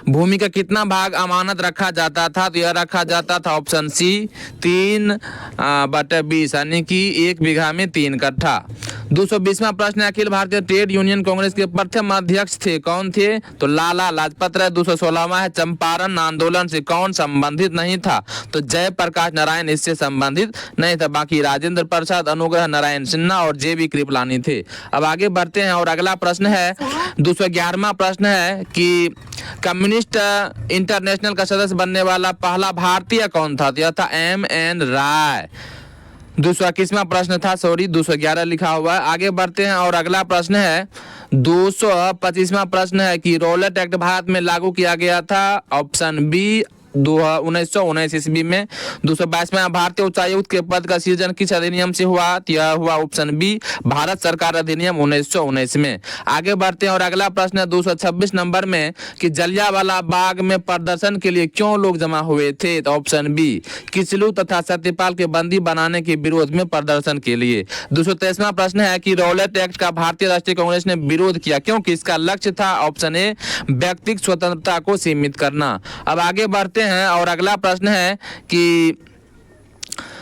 भूमि का कितना भाग अमानत रखा जाता था? तो यह रखा जाता था ऑप्शन सी 3/20 यानी कि 1 बीघा में 3 कट्ठा। 220वां प्रश्न अखिल भारतीय ट्रेड यूनियन कांग्रेस के प्रथम अध्यक्ष थे, कौन थे? तो लाला लाजपत राय। 216वां है चंपारण आंदोलन से कौन संबंधित नहीं था? तो जयप्रकाश नारायण इससे संबंधित नहीं था, बाकी राजेंद्र प्रसाद, अनुग्रह नारायण सिन्हा और जेबी कृपलानी थे। अब आगे बढ़ते हैं और अगला प्रश्न है 211वां प्रश्न है कि कम्युनिस्ट इंटरनेशनल का सदस्य बनने वाला पहला भारतीय कौन था? यह था MN राय। 221वां प्रश्न था, 211 लिखा हुआ है। आगे बढ़ते हैं और अगला प्रश्न है 225वां प्रश्न है कि रॉलेट एक्ट भारत में लागू किया गया था, ऑप्शन बी 1919 ईस्वी में। 222वां भारतीय उच्चायुक्त के पद का सृजन किस अधिनियम से हुआ? यह हुआ ऑप्शन बी भारत सरकार अधिनियम 1919 में। आगे बढ़ते हैं और अगला प्रश्न है 226 नंबर में कि जलियांवाला बाग में प्रदर्शन के लिए क्यों लोग जमा हुए थे? तो ऑप्शन बी किचलू तथा सत्यपाल के बंदी बनाने के विरोध में प्रदर्शन के लिए। 223वां प्रश्न है कि रॉलेट एक्ट का भारतीय राष्ट्रीय कांग्रेस ने विरोध किया क्योंकि इसका लक्ष्य था ऑप्शन ए व्यक्तिगत स्वतंत्रता को सीमित करना। अब आगे बढ़ते हैं और अगला प्रश्न है कि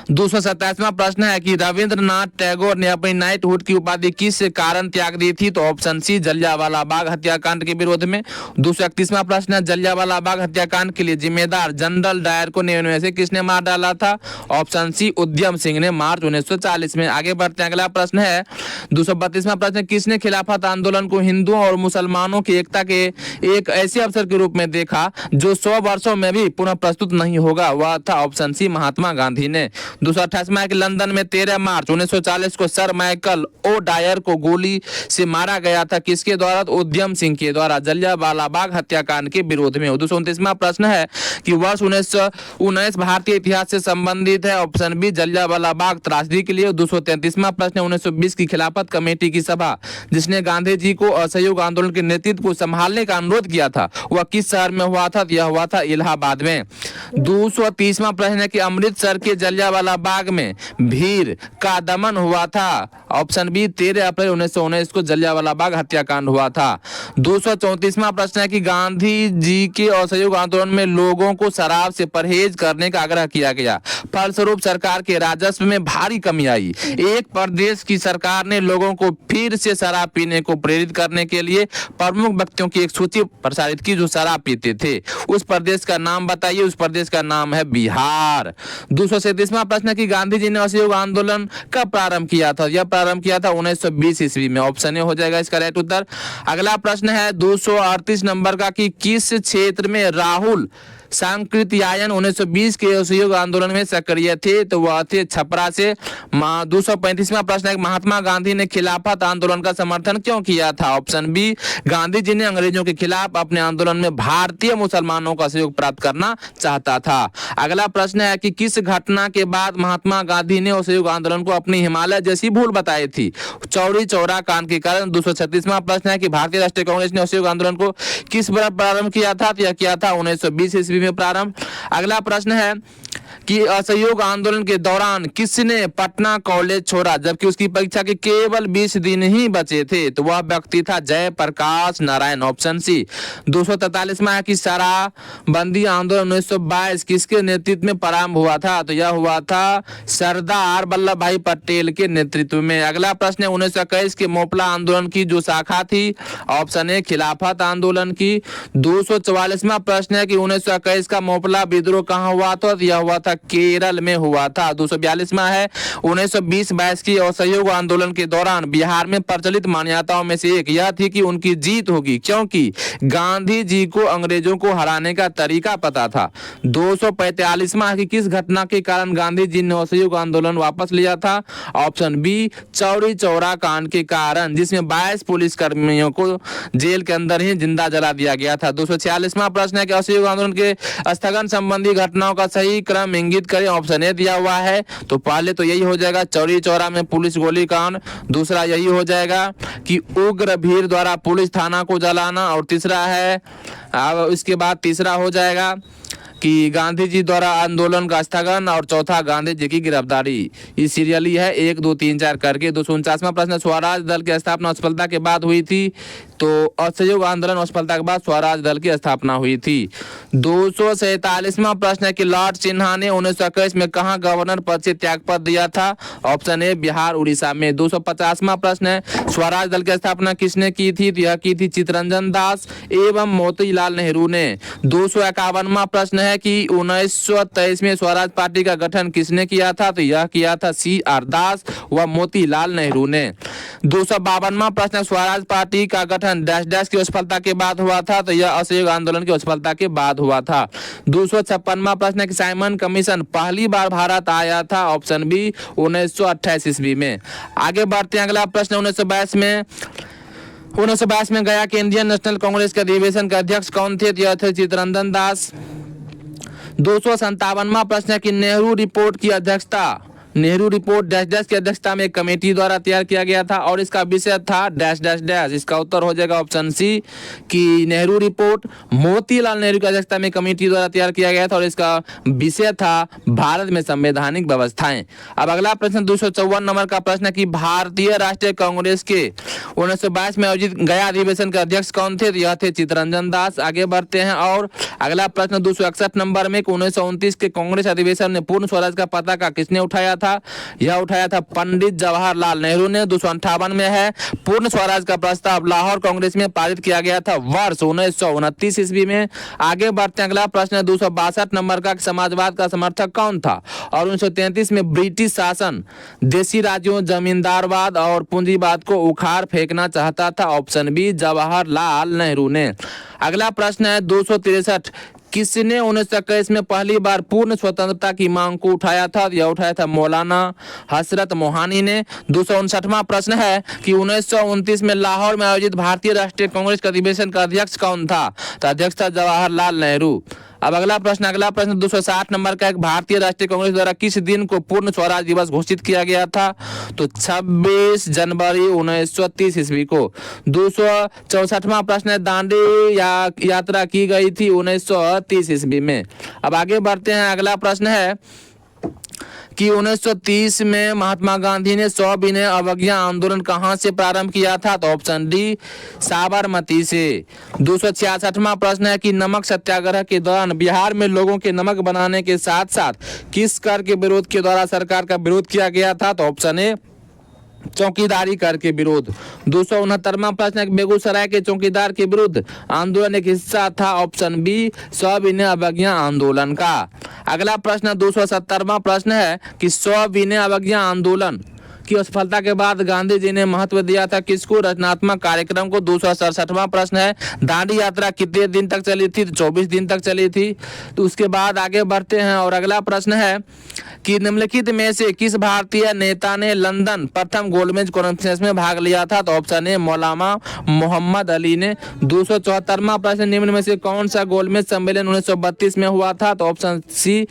227वां प्रश्न है कि रविंद्रनाथ टैगोर ने अपनी नाइटहुड की उपाधि किस कारण त्याग दी थी? तो ऑप्शन सी, जलियांवाला बाग हत्याकांड के विरोध में। 231वां प्रश्न है, जलियांवाला बाग हत्याकांड के लिए जिम्मेदार जनरल डायर को में से किसने मार डाला था? ऑप्शन सी, उद्यम सिंह ने मार्च 1940 में। आगे बढ़ते हैं, अगला प्रश्न है 232वां प्रश्न, किसने खिलाफत आंदोलन को हिंदुओं और मुसलमानों की एकता के एक ऐसे अवसर के रूप में देखा जो 100 वर्षों में भी पुनः प्रस्तुत नहीं होगा? वह था ऑप्शन सी, महात्मा गांधी ने। 228वां कि लंदन में 13 मार्च 1940 को सर माइकल ओ डायर को गोली से मारा गया था, किसके द्वारा? उद्यम सिंह के द्वारा, जलियांवाला बाग हत्याकांड के विरोध में। 229वां प्रश्न है कि वर्ष 1919 भारतीय इतिहास से संबंधित है। ऑप्शन बी, जलियांवाला बाग त्रासदी के लिए। 233वां प्रश्न, 1920 की खिलाफत कमेटी की सभा जिसने गांधी जी को असहयोग आंदोलन के नेतृत्व को संभालने का अनुरोध किया था, वह किस शहर में हुआ था? यह हुआ था इलाहाबाद में। 230वां प्रश्न है कि अमृतसर के जलियांवाला बाग में भीड़ का दमन हुआ था। ऑप्शन बी, 13 अप्रैल 1919 को जलियांवाला बाग हत्याकांड हुआ था। 234वां प्रश्न है कि गांधी जी के असहयोग आंदोलन में लोगों को शराब से परहेज करने का आग्रह किया गया, फलस्वरूप सरकार के राजस्व में भारी कमी आई। एक प्रदेश की सरकार ने लोगों को फिर से शराब पीने को प्रेरित करने के लिए प्रमुख व्यक्तियों की एक सूची प्रसारित की जो शराब पीते थे। उस प्रदेश का नाम बताइए। उस प्रदेश का नाम है बिहार। 237वां प्रश्न है कि गांधी जी ने असहयोग आंदोलन कब प्रारंभ किया था? यह प्रारंभ किया था 1920 ईस्वी में। ऑप्शन ए हो जाएगा इसका राइट उत्तर। अगला प्रश्न है 238 नंबर का कि किस क्षेत्र में राहुल सांकृत्यायन 1920 के असहयोग आंदोलन में सक्रिय थे? तो वह थे छपरा से। 235वां प्रश्न है महात्मा गांधी ने खिलाफत आंदोलन का समर्थन क्यों किया था? ऑप्शन बी, गांधी जी ने अंग्रेजों के खिलाफ अपने आंदोलन में भारतीय मुसलमानों का सहयोग प्राप्त करना चाहता था। अगला प्रश्न है कि किस घटना के बाद महात्मा गांधी ने असहयोग आंदोलन को अपनी हिमालय जैसी भूल बताई थी? चौरी चौरा कांड के कारण। 236वां प्रश्न है कि भारतीय राष्ट्रीय कांग्रेस ने असहयोग आंदोलन को किस वर्ष प्रारंभ किया था? यह किया था 1920 ईस्वी में प्रारंभ। अगला प्रश्न है कि असहयोग आंदोलन के दौरान किसने पटना कॉलेज छोड़ा जबकि उसकी परीक्षा के केवल 20 दिन ही बचे थे? तो वह व्यक्ति था जयप्रकाश नारायण। Option C. 243वां है कि शराबबंदी आंदोलन 1922 किसके नेतृत्व में प्रारंभ हुआ था? तो यह हुआ था सरदार वल्लभ भाई पटेल के नेतृत्व में। अगला प्रश्न है 1921 के मोपला आंदोलन की जो शाखा थी? ऑप्शन ए, खिलाफत आंदोलन की। 244वां प्रश्न है कि 1921 का मोपला विद्रोह कहाँ हुआ था? यह हुआ था केरल में हुआ था। 242वां है 1920-22 की असहयोग आंदोलन के दौरान बिहार में प्रचलित मान्यताओं में से एक यह थी कि उनकी जीत होगी क्योंकि गांधी जी को अंग्रेजों को हराने का तरीका पता था। 245वां कि किस घटना के कारण गांधी जी ने असहयोग आंदोलन वापस लिया था? ऑप्शन बी, चौरी चौरा कांड के कारण जिसमें 22 पुलिस कर्मियों को जेल के अंदर ही जिंदा जला दिया गया था। 246वां प्रश्न है कि असहयोग आंदोलन के स्थगन संबंधी घटनाओं का सही क्रम इंगित करें। ऑप्शन ए दिया हुआ है, तो पहले तो यही हो जाएगा चौरी चौरा में पुलिस गोली कांड। दूसरा यही हो जाएगा कि उग्र भीड़ द्वारा पुलिस थाना को जलाना। और तीसरा है इसके बाद तीसरा हो जाएगा कि गांधी जी द्वारा आंदोलन का स्थगन। और चौथा गांधी जी की गिरफ्तारी। ये सीरियल ही है 1 2 3 4 करके। 249वां प्रश्न स्वराज दल की स्थापना असफलता के बाद हुई थी? तो असहयोग आंदोलन असफलता के बाद स्वराज दल की स्थापना हुई थी। 247वां प्रश्न है कि लॉर्ड सिन्हा ने 1921 में कहां गवर्नर पद से त्यागपत्र दिया था? ऑप्शन ए, बिहार उड़ीसा में। 250वां प्रश्न है स्वराज दल की स्थापना किसने की थी? तो यह की थी चित्तरंजन दास एवं मोतीलाल नेहरू ने। 251वां प्रश्न है कि 1923 में स्वराज पार्टी का गठन किसने किया था? तो यह किया था CR दास व मोतीलाल नेहरू ने। 252वां प्रश्न स्वराज पार्टी का गठन डैश डैश की असफलता के बाद हुआ था? तो यह असहयोग आंदोलन की असफलता के बाद हुआ था। 256वां प्रश्न है कि साइमन कमीशन पहली बार भारत आया था? ऑप्शन बी, 1928 ईस्वी में। आगे बढ़ते हैं, अगला प्रश्न 1922 में गया कि इंडियन नेशनल कांग्रेस के अधिवेशन के अध्यक्ष कौन थे? तो यह थे चित्तरंजन दास। 257वां प्रश्न है कि नेहरू रिपोर्ट की अध्यक्षता नेहरू रिपोर्ट डैश डैश की अध्यक्षता में एक कमेटी द्वारा तैयार किया गया था और इसका विषय था डैश डैश डैश। इसका उत्तर हो जाएगा ऑप्शन सी कि नेहरू रिपोर्ट मोतीलाल नेहरू की अध्यक्षता में कमेटी द्वारा तैयार किया गया था और इसका विषय था भारत में संवैधानिक व्यवस्थाएं। अब अगला प्रश्न 254 नंबर का प्रश्न है कि भारतीय राष्ट्रीय कांग्रेस के 1922 में आयोजित गया अधिवेशन के अध्यक्ष कौन थे? यह थे चित्तरंजन दास। आगे बढ़ते हैं और अगला प्रश्न 261 नंबर में 1929 के कांग्रेस अधिवेशन में पूर्ण स्वराज का पताका किसने उठाया था? यह उठाया था पंडित जवाहरलाल नेहरू ने। 258 में है पूर्ण स्वराज का प्रस्ताव लाहौर कांग्रेस में पारित किया गया था वर्ष 1929 ईस्वी में। आगे बढ़ते हैं अगला प्रश्न 262 नंबर का समाजवाद का समर्थक कौन था? और 1933 में ब्रिटिश शासन देशी राज्यों जमींदारवाद और पूंजीवाद को उखाड़ फेंकना चाहता था। ऑप्शन बी जवाहरलाल नेहरू ने। अगला प्रश्न है 263 किसने 1921 में पहली बार पूर्ण स्वतंत्रता की मांग को उठाया था? यह उठाया था मौलाना हसरत मोहानी ने। 259वां प्रश्न है कि 1929 में लाहौर में आयोजित भारतीय राष्ट्रीय कांग्रेस के अधिवेशन का अध्यक्ष कौन था? तो अध्यक्ष था जवाहरलाल नेहरू। अब अगला प्रश्न 260 नंबर का एक भारतीय राष्ट्रीय कांग्रेस द्वारा किस दिन को पूर्ण स्वराज दिवस घोषित किया गया था? तो 26 जनवरी 1930 ईस्वी को। 264वां प्रश्न है दांडी यात्रा की गई थी 1930 ईस्वी में। अब आगे बढ़ते हैं अगला प्रश्न है कि 1930 में महात्मा गांधी ने सविनय अवज्ञा आंदोलन कहां से प्रारंभ किया था? तो ऑप्शन डी साबरमती से। 266वां प्रश्न है कि नमक सत्याग्रह के दौरान बिहार में लोगों के नमक बनाने के साथ साथ किस कर के विरोध के द्वारा सरकार का विरोध किया गया था? तो ऑप्शन ए चौकीदारी कर के विरोध। 269वां प्रश्न है बेगूसराय के चौकीदार के विरुद्ध आंदोलन एक हिस्सा था। ऑप्शन बी सविनय अवज्ञा आंदोलन का। अगला प्रश्न 270वां प्रश्न है कि सविनय अवज्ञा आंदोलन की असफलता के बाद गांधी जी ने महत्व दिया था किसको? रचनात्मक कार्यक्रम को। 267वां प्रश्न है दांडी यात्रा कितने दिन तक चली थी? तो 24 दिन तक चली थी। तो उसके बाद आगे बढ़ते हैं और अगला प्रश्न है कि निम्नलिखित में से किस भारतीय नेता ने लंदन प्रथम गोलमेज कॉन्फ्रेंस में भाग लिया था? तो ऑप्शन ए मौलाना मोहम्मद अली ने। 274वां प्रश्न निम्न में से कौन सा गोलमेज सम्मेलन 1932 में हुआ था? तो ऑप्शन सी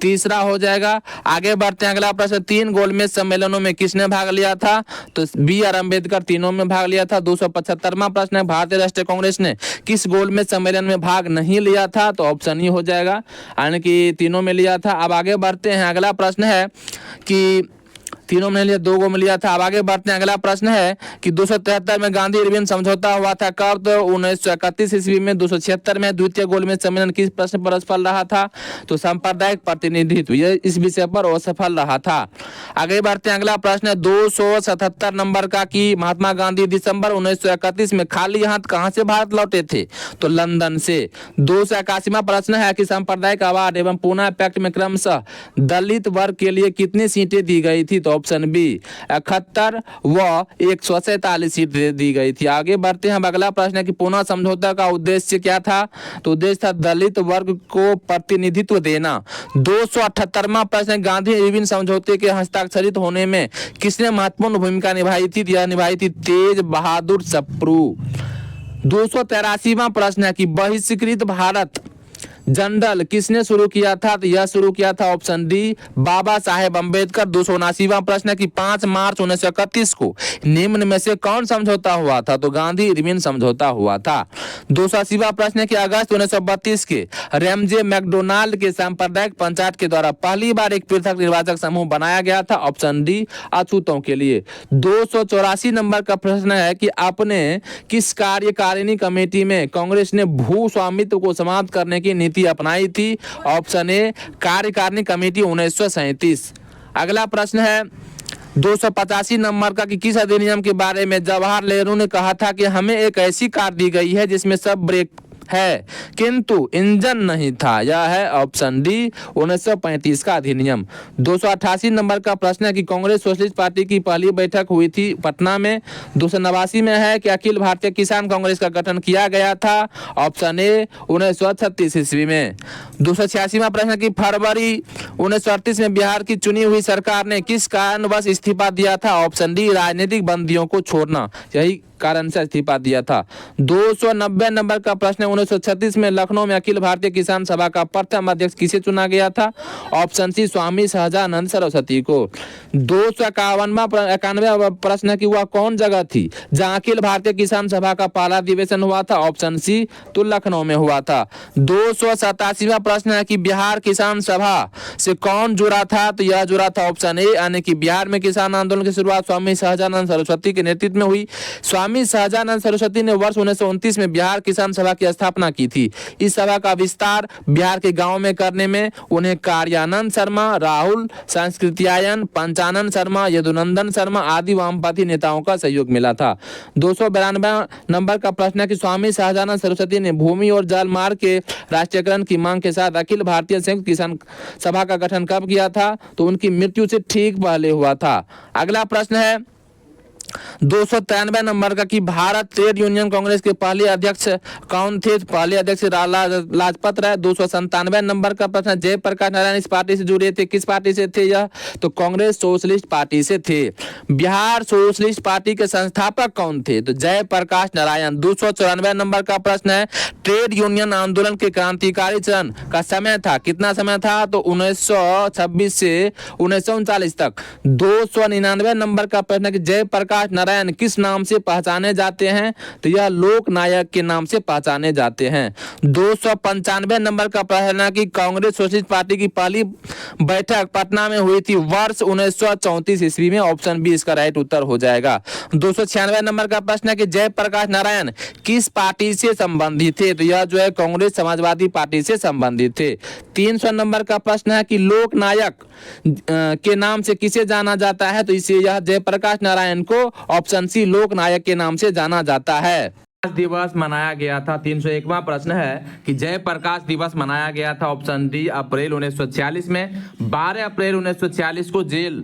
तीसरा हो जाएगा। आगे बढ़ते हैं अगला प्रश्न 3 गोलमेज सम्मेलनों में किसने भाग लिया था? तो बी आर अम्बेडकर तीनों में भाग लिया था। 275वां प्रश्न है भारतीय राष्ट्रीय कांग्रेस ने किस गोलमेज सम्मेलन में भाग नहीं लिया था? तो ऑप्शन ई हो जाएगा यानी कि तीनों में लिया था। अब आगे बढ़ते हैं अगला प्रश्न है कि तीनों में लिया 2 में लिया था। अब आगे बढ़ते हैं अगला प्रश्न है कि 273 में गांधी इरविन समझौता हुआ था कब? तो 1931 ईस्वी में। 276 में द्वितीय गोलमेज सम्मेलन किस प्रश्न पर असफल रहा था? तो सांप्रदायिक प्रतिनिधित्व, यह इस विषय पर असफल रहा था। आगे बढ़ते हैं अगला प्रश्न है 277 नंबर का कि महात्मा गांधी दिसंबर 1931 में खाली हाथ कहां से भारत लौटे थे? तो लंदन से। 281वां प्रश्न है कि सांप्रदायिक आवाज एवं पूना पैक्ट में क्रमशः दलित वर्ग के लिए कितनी सीटें दी गई थी? तो ऑप्शन बी 71 व 147 सीट दी गई थी। आगे बढ़ते हैं अगला प्रश्न है कि पूना समझौता का उद्देश्य क्या था? तो उद्देश्य था दलित वर्ग को प्रतिनिधित्व देना। 278वां प्रश्न गांधी इरविन समझौते के हस्ताक्षरित होने में किसने महत्वपूर्ण भूमिका निभाई थी? यह निभाई थी तेज बहादुर सप्रू। 283वां प्रश्न है कि बहिष्कृत भारत जनरल किसने शुरू किया था? तो यह शुरू किया था ऑप्शन डी बाबा साहेब अम्बेडकर। 279वां प्रश्न है कि 5 मार्च 1931 को निम्न में से कौन समझौता हुआ था? तो गांधी इरविन समझौता हुआ था। 280वां प्रश्न है कि अगस्त 1932 के रैमजे मैकडोनाल्ड के सांप्रदायिक पंचायत के द्वारा पहली बार एक पृथक निर्वाचक समूह बनाया गया था। ऑप्शन डी अछूतों के लिए। 284 नंबर का प्रश्न है कि अपने किस कार्यकारिणी कमेटी में कांग्रेस ने भू स्वामित्व को समाप्त करने की नीति अपनाई थी? ऑप्शन ए कार्यकारिणी कमेटी 1937। अगला प्रश्न है 285 नंबर का कि किस अधिनियम के बारे में जवाहरलाल नेहरू ने कहा था कि हमें एक ऐसी कार दी गई है जिसमें सब ब्रेक है किंतु इंजन नहीं था? यह है ऑप्शन डी 1935 का अधिनियम। 288 नंबर का प्रश्न है कि कांग्रेस सोशलिस्ट पार्टी की पहली बैठक हुई थी पटना में। 289 में है कि अखिल भारतीय किसान कांग्रेस का गठन किया गया था। ऑप्शन ए 1936 ईस्वी में। 286वां प्रश्न है कि फरवरी 1938 में बिहार की चुनी हुई सरकार ने किस कारणवश इस्तीफा दिया था? ऑप्शन डी राजनीतिक बंदियों को छोड़ना, यही कारण से इस्तीफा दिया था। 290 नंबर का प्रश्न है, 1936 में लखनऊ में अखिल भारतीय किसान सभा का प्रथम अध्यक्ष किसे चुना गया था? ऑप्शन सी स्वामी सहजानंद सरस्वती को। 291वां प्रश्न है कि वह कौन जगह थी जहां अखिल भारतीय किसान सभा का पहला अधिवेशन हुआ था? ऑप्शन सी तो लखनऊ में हुआ था। 287वां प्रश्न है कि बिहार किसान सभा से कौन जुड़ा था? तो यह जुड़ा था ऑप्शन ए, यानी कि बिहार में किसान आंदोलन की शुरुआत स्वामी सहजानंद सरस्वती के नेतृत्व में हुई। स्वामी सहजानंद सरस्वती ने वर्ष 1929 में बिहार किसान सभा की स्थापना की थी। इस सभा का विस्तार बिहार के गांव में करने में उन्हें कार्यानंद शर्मा, राहुल संस्कृत्यायन, पंचानन शर्मा, यदुनंदन शर्मा आदि वामपंथी नेताओं का सहयोग मिला था। 292 नंबर का प्रश्न है कि स्वामी सहजानंद सरस्वती ने भूमि और जल मार्ग के राष्ट्रीयकरण की मांग के साथ अखिल भारतीय संयुक्त किसान सभा का गठन कब किया था? तो उनकी मृत्यु से ठीक पहले हुआ था। अगला प्रश्न है 293 नंबर का कि भारत ट्रेड यूनियन कांग्रेस के पहले अध्यक्ष कौन थे? पहले अध्यक्ष लाजपत राय। 297 नंबर का प्रश्न, जयप्रकाश नारायण इस पार्टी से जुड़े थे, किस पार्टी से थे? यह तो कांग्रेस सोशलिस्ट पार्टी से थे। बिहार सोशलिस्ट पार्टी के संस्थापक कौन थे? तो जयप्रकाश नारायण। 294 नंबर का प्रश्न है, ट्रेड यूनियन आंदोलन के क्रांतिकारी चरण का समय था, कितना समय था? तो 1926 से 1939 तक। 299 नंबर का प्रश्न है कि जयप्रकाश नारायण किस नाम से पहचाने जाते हैं? तो यह लोक नायक के नाम से पहचाने जाते हैं। 295 नंबर का प्रश्न है कि कांग्रेस सोशलिस्ट पार्टी की पहली बैठक पटना में हुई थी वर्ष 1934 ईस्वी में। ऑप्शन बी इसका राइट उत्तर हो जाएगा। 296 नंबर का प्रश्न है कि जयप्रकाश नारायण किस पार्टी से संबंधित थे? तो यह जो है कांग्रेस समाजवादी पार्टी से संबंधित थे। 300 नंबर का प्रश्न है कि लोक नायक के नाम से किसे जाना जाता है? तो इसे यह जयप्रकाश नारायण को ऑप्शन सी लोक नायक के नाम से जाना जाता है। दिवस मनाया गया था। 301वां प्रश्न है कि जयप्रकाश दिवस मनाया गया था। ऑप्शन डी अप्रैल 1946 में। 12 अप्रैल 1946 को जेल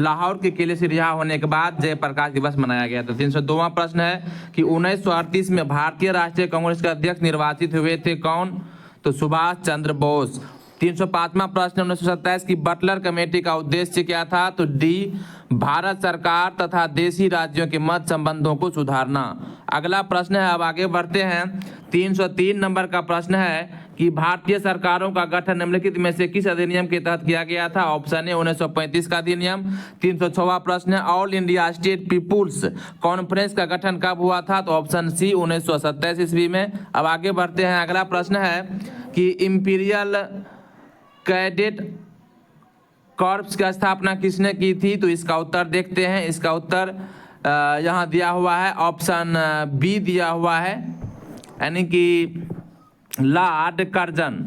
लाहौर के किले से रिहा होने के बाद जयप्रकाश दिवस मनाया गया था। 302वां प्रश्न है कि 1938 में भारतीय राष्ट्रीय कांग्रेस के अध्यक्ष निर्वाचित हुए थे कौन? तो सुभाष चंद्र बोस। 305वां प्रश्न 1927 की बटलर कमेटी का उद्देश्य क्या था? तो डी भारत सरकार तथा देशी राज्यों के मध्य संबंधों को सुधारना। अगला प्रश्न है, अब आगे बढ़ते हैं। 303 नंबर का प्रश्न है कि भारतीय सरकारों का गठन निम्नलिखित में से किस अधिनियम के तहत किया गया था? ऑप्शन ए 1935 का अधिनियम। 306वां प्रश्न है, all India state people's conference का गठन कब हुआ था? तो ऑप्शन सी 1927 ईस्वी में। अब आगे बढ़ते हैं। अगला प्रश्न है कि इंपीरियल कैडेट कॉर्प्स की स्थापना किसने की थी? तो इसका उत्तर देखते हैं। इसका उत्तर यहाँ दिया हुआ है, ऑप्शन बी दिया हुआ है, यानी कि Lord Curzon.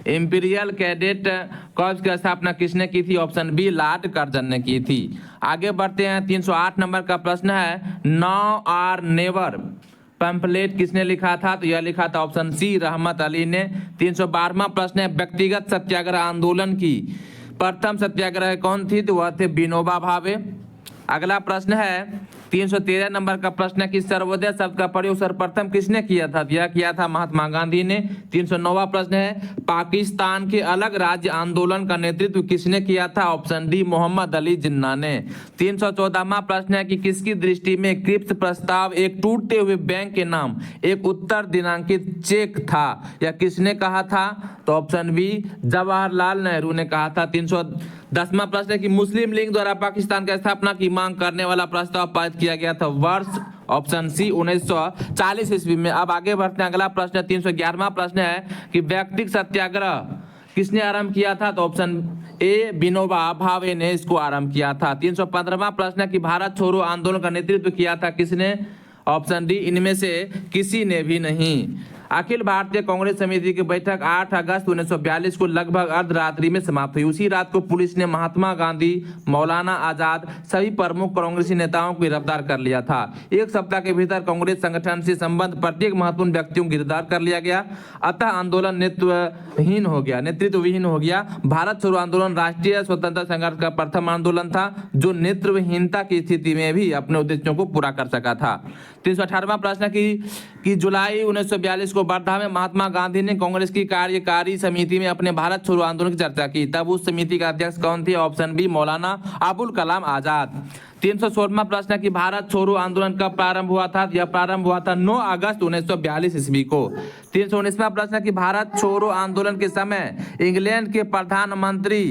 Imperial cadet corps की स्थापना किसने की थी? ऑप्शन बी लॉर्ड कर्जन ने की थी। आगे बढ़ते हैं। 308 नंबर का प्रश्न है, नाउ आर नेवर पैम्फलेट किसने लिखा था? तो यह लिखा था ऑप्शन सी रहमत अली ने। 312वां प्रश्न है, व्यक्तिगत सत्याग्रह आंदोलन की प्रथम सत्याग्रह कौन थी? तो वह थे विनोबा भावे। अगला प्रश्न है 313 नंबर का प्रश्न है कि सर्वोदय शब्द का प्रयोग सर्वप्रथम किसने किया था? यह किया था महात्मा गांधी ने। 309वां प्रश्न है, पाकिस्तान के अलग राज्य आंदोलन का नेतृत्व किसने किया था? ऑप्शन डी मोहम्मद अली जिन्ना ने। 314वां प्रश्न है कि किसकी दृष्टि में क्रिप्स प्रस्ताव एक टूटते हुए बैंक के नाम एक उत्तर दिनांकित चेक था? यह किसने कहा था? तो ऑप्शन बी जवाहरलाल नेहरू ने कहा था। 310वां प्रश्न है कि मुस्लिम लीग द्वारा पाकिस्तान की स्थापना की मांग करने वाला प्रस्ताव पारित किया गया था वर्ष? ऑप्शन सी 1940 ईस्वी में। अब आगे बढ़ते हैं। अगला प्रश्न 311वां प्रश्न है कि व्यक्तिगत सत्याग्रह किसने आरंभ किया था? तो ऑप्शन ए विनोबा भावे ने इसको आरंभ किया था। 315वां प्रश्न है कि भारत छोड़ो आंदोलन का नेतृत्व किया था किसने? ऑप्शन डी इनमें से किसी ने भी नहीं। अखिल भारतीय कांग्रेस समिति की बैठक 8 अगस्त 1942 को लगभग अर्धरात्रि में समाप्त हुई। उसी रात को पुलिस ने महात्मा गांधी, मौलाना आजाद सभी प्रमुख कांग्रेसी नेताओं को गिरफ्तार कर लिया था। एक सप्ताह के भीतर कांग्रेस संगठन से संबंध प्रत्येक महत्वपूर्ण व्यक्तियों को गिरफ्तार कर लिया गया। अतः आंदोलन नेतृत्वहीन हो गया। भारत छोड़ो आंदोलन राष्ट्रीय स्वतंत्रता संघर्ष का प्रथम आंदोलन था जो नेतृत्वहीनता की स्थिति में भी अपने उद्देश्यों को पूरा कर सका था। 318वां प्रश्न कि जुलाई 1942 को वर्धा में महात्मा गांधी ने कांग्रेस की कार्यकारी समिति में अपने भारत छोड़ो आंदोलन की चर्चा की। तब उस समिति का अध्यक्ष कौन थे? Option B Maulana Abul Kalam Azad. 316वां प्रश्न है कि भारत छोड़ो आंदोलन कब प्रारंभ हुआ था? यह प्रारंभ हुआ था 9 अगस्त 1942 ईस्वी को। 319वां प्रश्न है कि भारत छोड़ो आंदोलन के समय इंग्लैंड के प्रधानमंत्री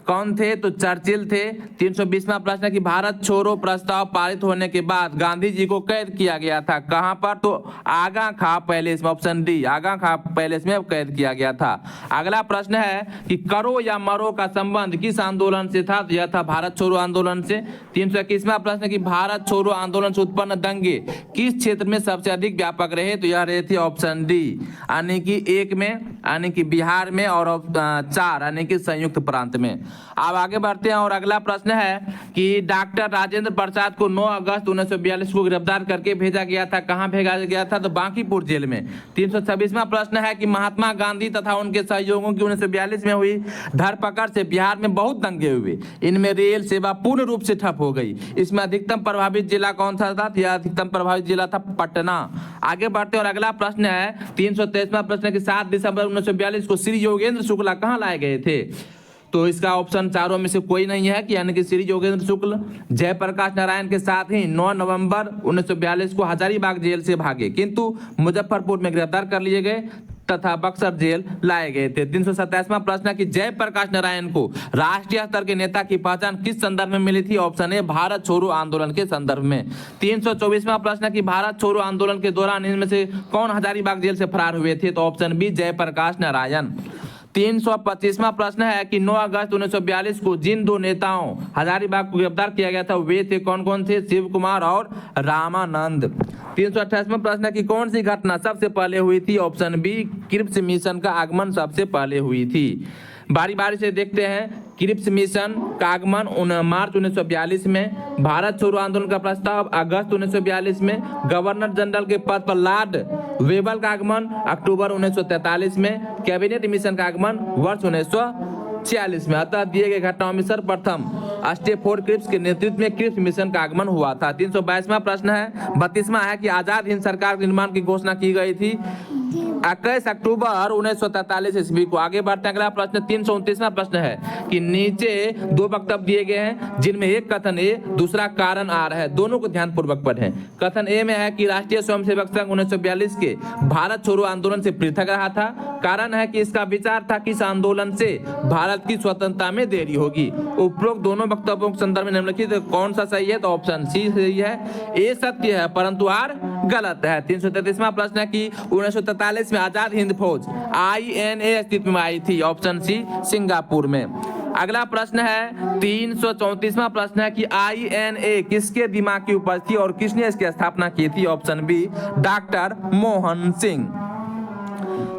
कौन थे? तो चर्चिल थे। 320वां प्रश्न है कि भारत छोड़ो प्रस्ताव पारित होने के बाद गांधी जी को कैद किया गया था, कहां पर? तो आगा खां पैलेस में, ऑप्शन डी, आगा खां पैलेस में कैद किया गया था। अगला प्रश्न है कि करो या मरो का संबंध किस आंदोलन से था? तो यह था भारत छोड़ो आंदोलन से। 321वां प्रश्न है कि भारत छोड़ो आंदोलन से उत्पन्न दंगे किस क्षेत्र में सबसे अधिक व्यापक रहे? तो यह रहे थे ऑप्शन डी, यानी कि 1 में, यानी कि बिहार में, और 4 यानी कि संयुक्त प्रांत में। अब आगे बढ़ते हैं और अगला प्रश्न है कि डॉक्टर राजेंद्र प्रसाद को 9 अगस्त 1942 को गिरफ्तार करके भेजा गया था, कहां भेजा गया था? तो बांकीपुर जेल में। 326वां प्रश्न है कि महात्मा गांधी तथा उनके सहयोगियों की 1942 में हुई धरपकड़ से बिहार में बहुत दंगे हुए, इनमें रेल सेवा पूर्ण रूप से ठप हो गई, इसमें अधिकतम प्रभावित जिला कौन सा था? यह अधिकतम प्रभावित जिला था पटना। आगे बढ़ते हैं और अगला प्रश्न है 323वां प्रश्न है कि 7 दिसंबर 1942 को श्री योगेंद्र शुक्ला कहां लाए गए थे? तो इसका ऑप्शन चारों में से कोई नहीं है कि यानी कि श्री योगेंद्र शुक्ल जयप्रकाश नारायण के साथ ही 9 नवंबर 1942 को हजारीबाग जेल से भागे, किंतु मुजफ्फरपुर में गिरफ्तार कर लिए गए तथा बक्सर जेल लाए गए थे। 327वां प्रश्न है कि जयप्रकाश नारायण को राष्ट्रीय स्तर के नेता की पहचान किस संदर्भ में मिली थी? ऑप्शन ए, भारत छोड़ो आंदोलन के संदर्भ में। 324वां प्रश्न है कि भारत छोड़ो आंदोलन के दौरान इनमें से कौन हजारीबाग जेल से फरार हुए थे? तो ऑप्शन बी, जयप्रकाश नारायण। 325वां प्रश्न है कि 9 अगस्त 1942 को जिन 2 नेताओं हजारीबाग को गिरफ्तार किया गया था वे थे कौन कौन थे? शिव कुमार और रामानंद। 328वां प्रश्न है कि कौन सी घटना सबसे पहले हुई थी? ऑप्शन बी, क्रिप्स मिशन का आगमन सबसे पहले हुई थी। बारी बारी से देखते हैं। क्रिप्स मिशन का आगमन मार्च 1942 में, भारत छोड़ो आंदोलन का प्रस्ताव अगस्त 1942 में, गवर्नर जनरल के पद पर लॉर्ड वेबल का आगमन अक्टूबर 1943 में, कैबिनेट मिशन का आगमन वर्ष 1946 में। अतः दिए गए घटनाओं में सर्वप्रथम स्टेफोर्ड क्रिप्स के नेतृत्व में क्रिप्स मिशन का आगमन हुआ था। 322वां प्रश्न है, 32वां है कि आजाद हिंद सरकार के निर्माण की घोषणा की गई थी 21 अक्टूबर 1943 ईस्वी को। आगे बढ़ते हैं, अगला प्रश्न 329वां प्रश्न है कि नीचे 2 वक्तव्य दिए गए हैं जिनमें एक कथन ए, दूसरा कारण आर है, दोनों को ध्यानपूर्वक पढ़ें। कथन ए में है कि राष्ट्रीय स्वयंसेवक संघ 1942 के भारत छोड़ो आंदोलन से पृथक रहा था, कारण है कि इसका विचार था कि इस आंदोलन से भारत की स्वतंत्रता में देरी होगी। उपरोक्त दोनों वक्तव्यों के संदर्भ में निम्नलिखित कौन सा सही है? तो ऑप्शन सी सही है, ए सत्य है परंतु आर गलत है। 333वां प्रश्न है कि 1943 में आजाद हिंद फौज INA अस्तित्व में आई थी, ऑप्शन सी, सिंगापुर में। अगला प्रश्न है 334वां प्रश्न है कि INA किसके दिमाग की उपज थी और किसने इसकी स्थापना की थी? Option B, doctor Mohan Singh.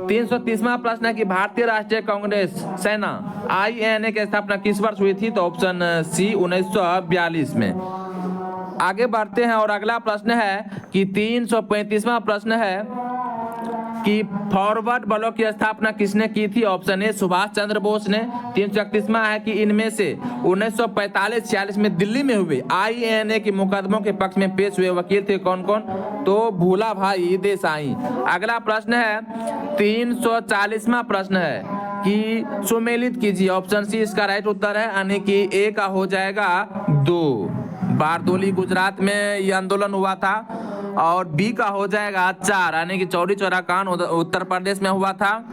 330वां प्रश्न है कि भारतीय राष्ट्रीय कांग्रेस सेना INA की स्थापना किस वर्ष हुई थी? तो ऑप्शन सी, 1942 में। आगे बढ़ते हैं और अगला प्रश्न है कि 335वां प्रश्न है कि फॉरवर्ड ब्लॉक की स्थापना किसने की थी? ऑप्शन ए, सुभाष चंद्र बोस ने। 331वां है कि इनमें से 1945-46 में दिल्ली में हुए INA के मुकदमों के पक्ष में पेश हुए वकील थे कौन कौन? तो भूला भाई देसाई। अगला प्रश्न है 340वां प्रश्न है कि सुमेलित कीजिए, ऑप्शन सी इसका राइट उत्तर है, यानी कि ए का हो जाएगा 2, बारदोली गुजरात में यह आंदोलन हुआ था, और बी का हो जाएगा 4 यानी कि चौरी चौरा कांड उत्तर प्रदेश में हुआ था।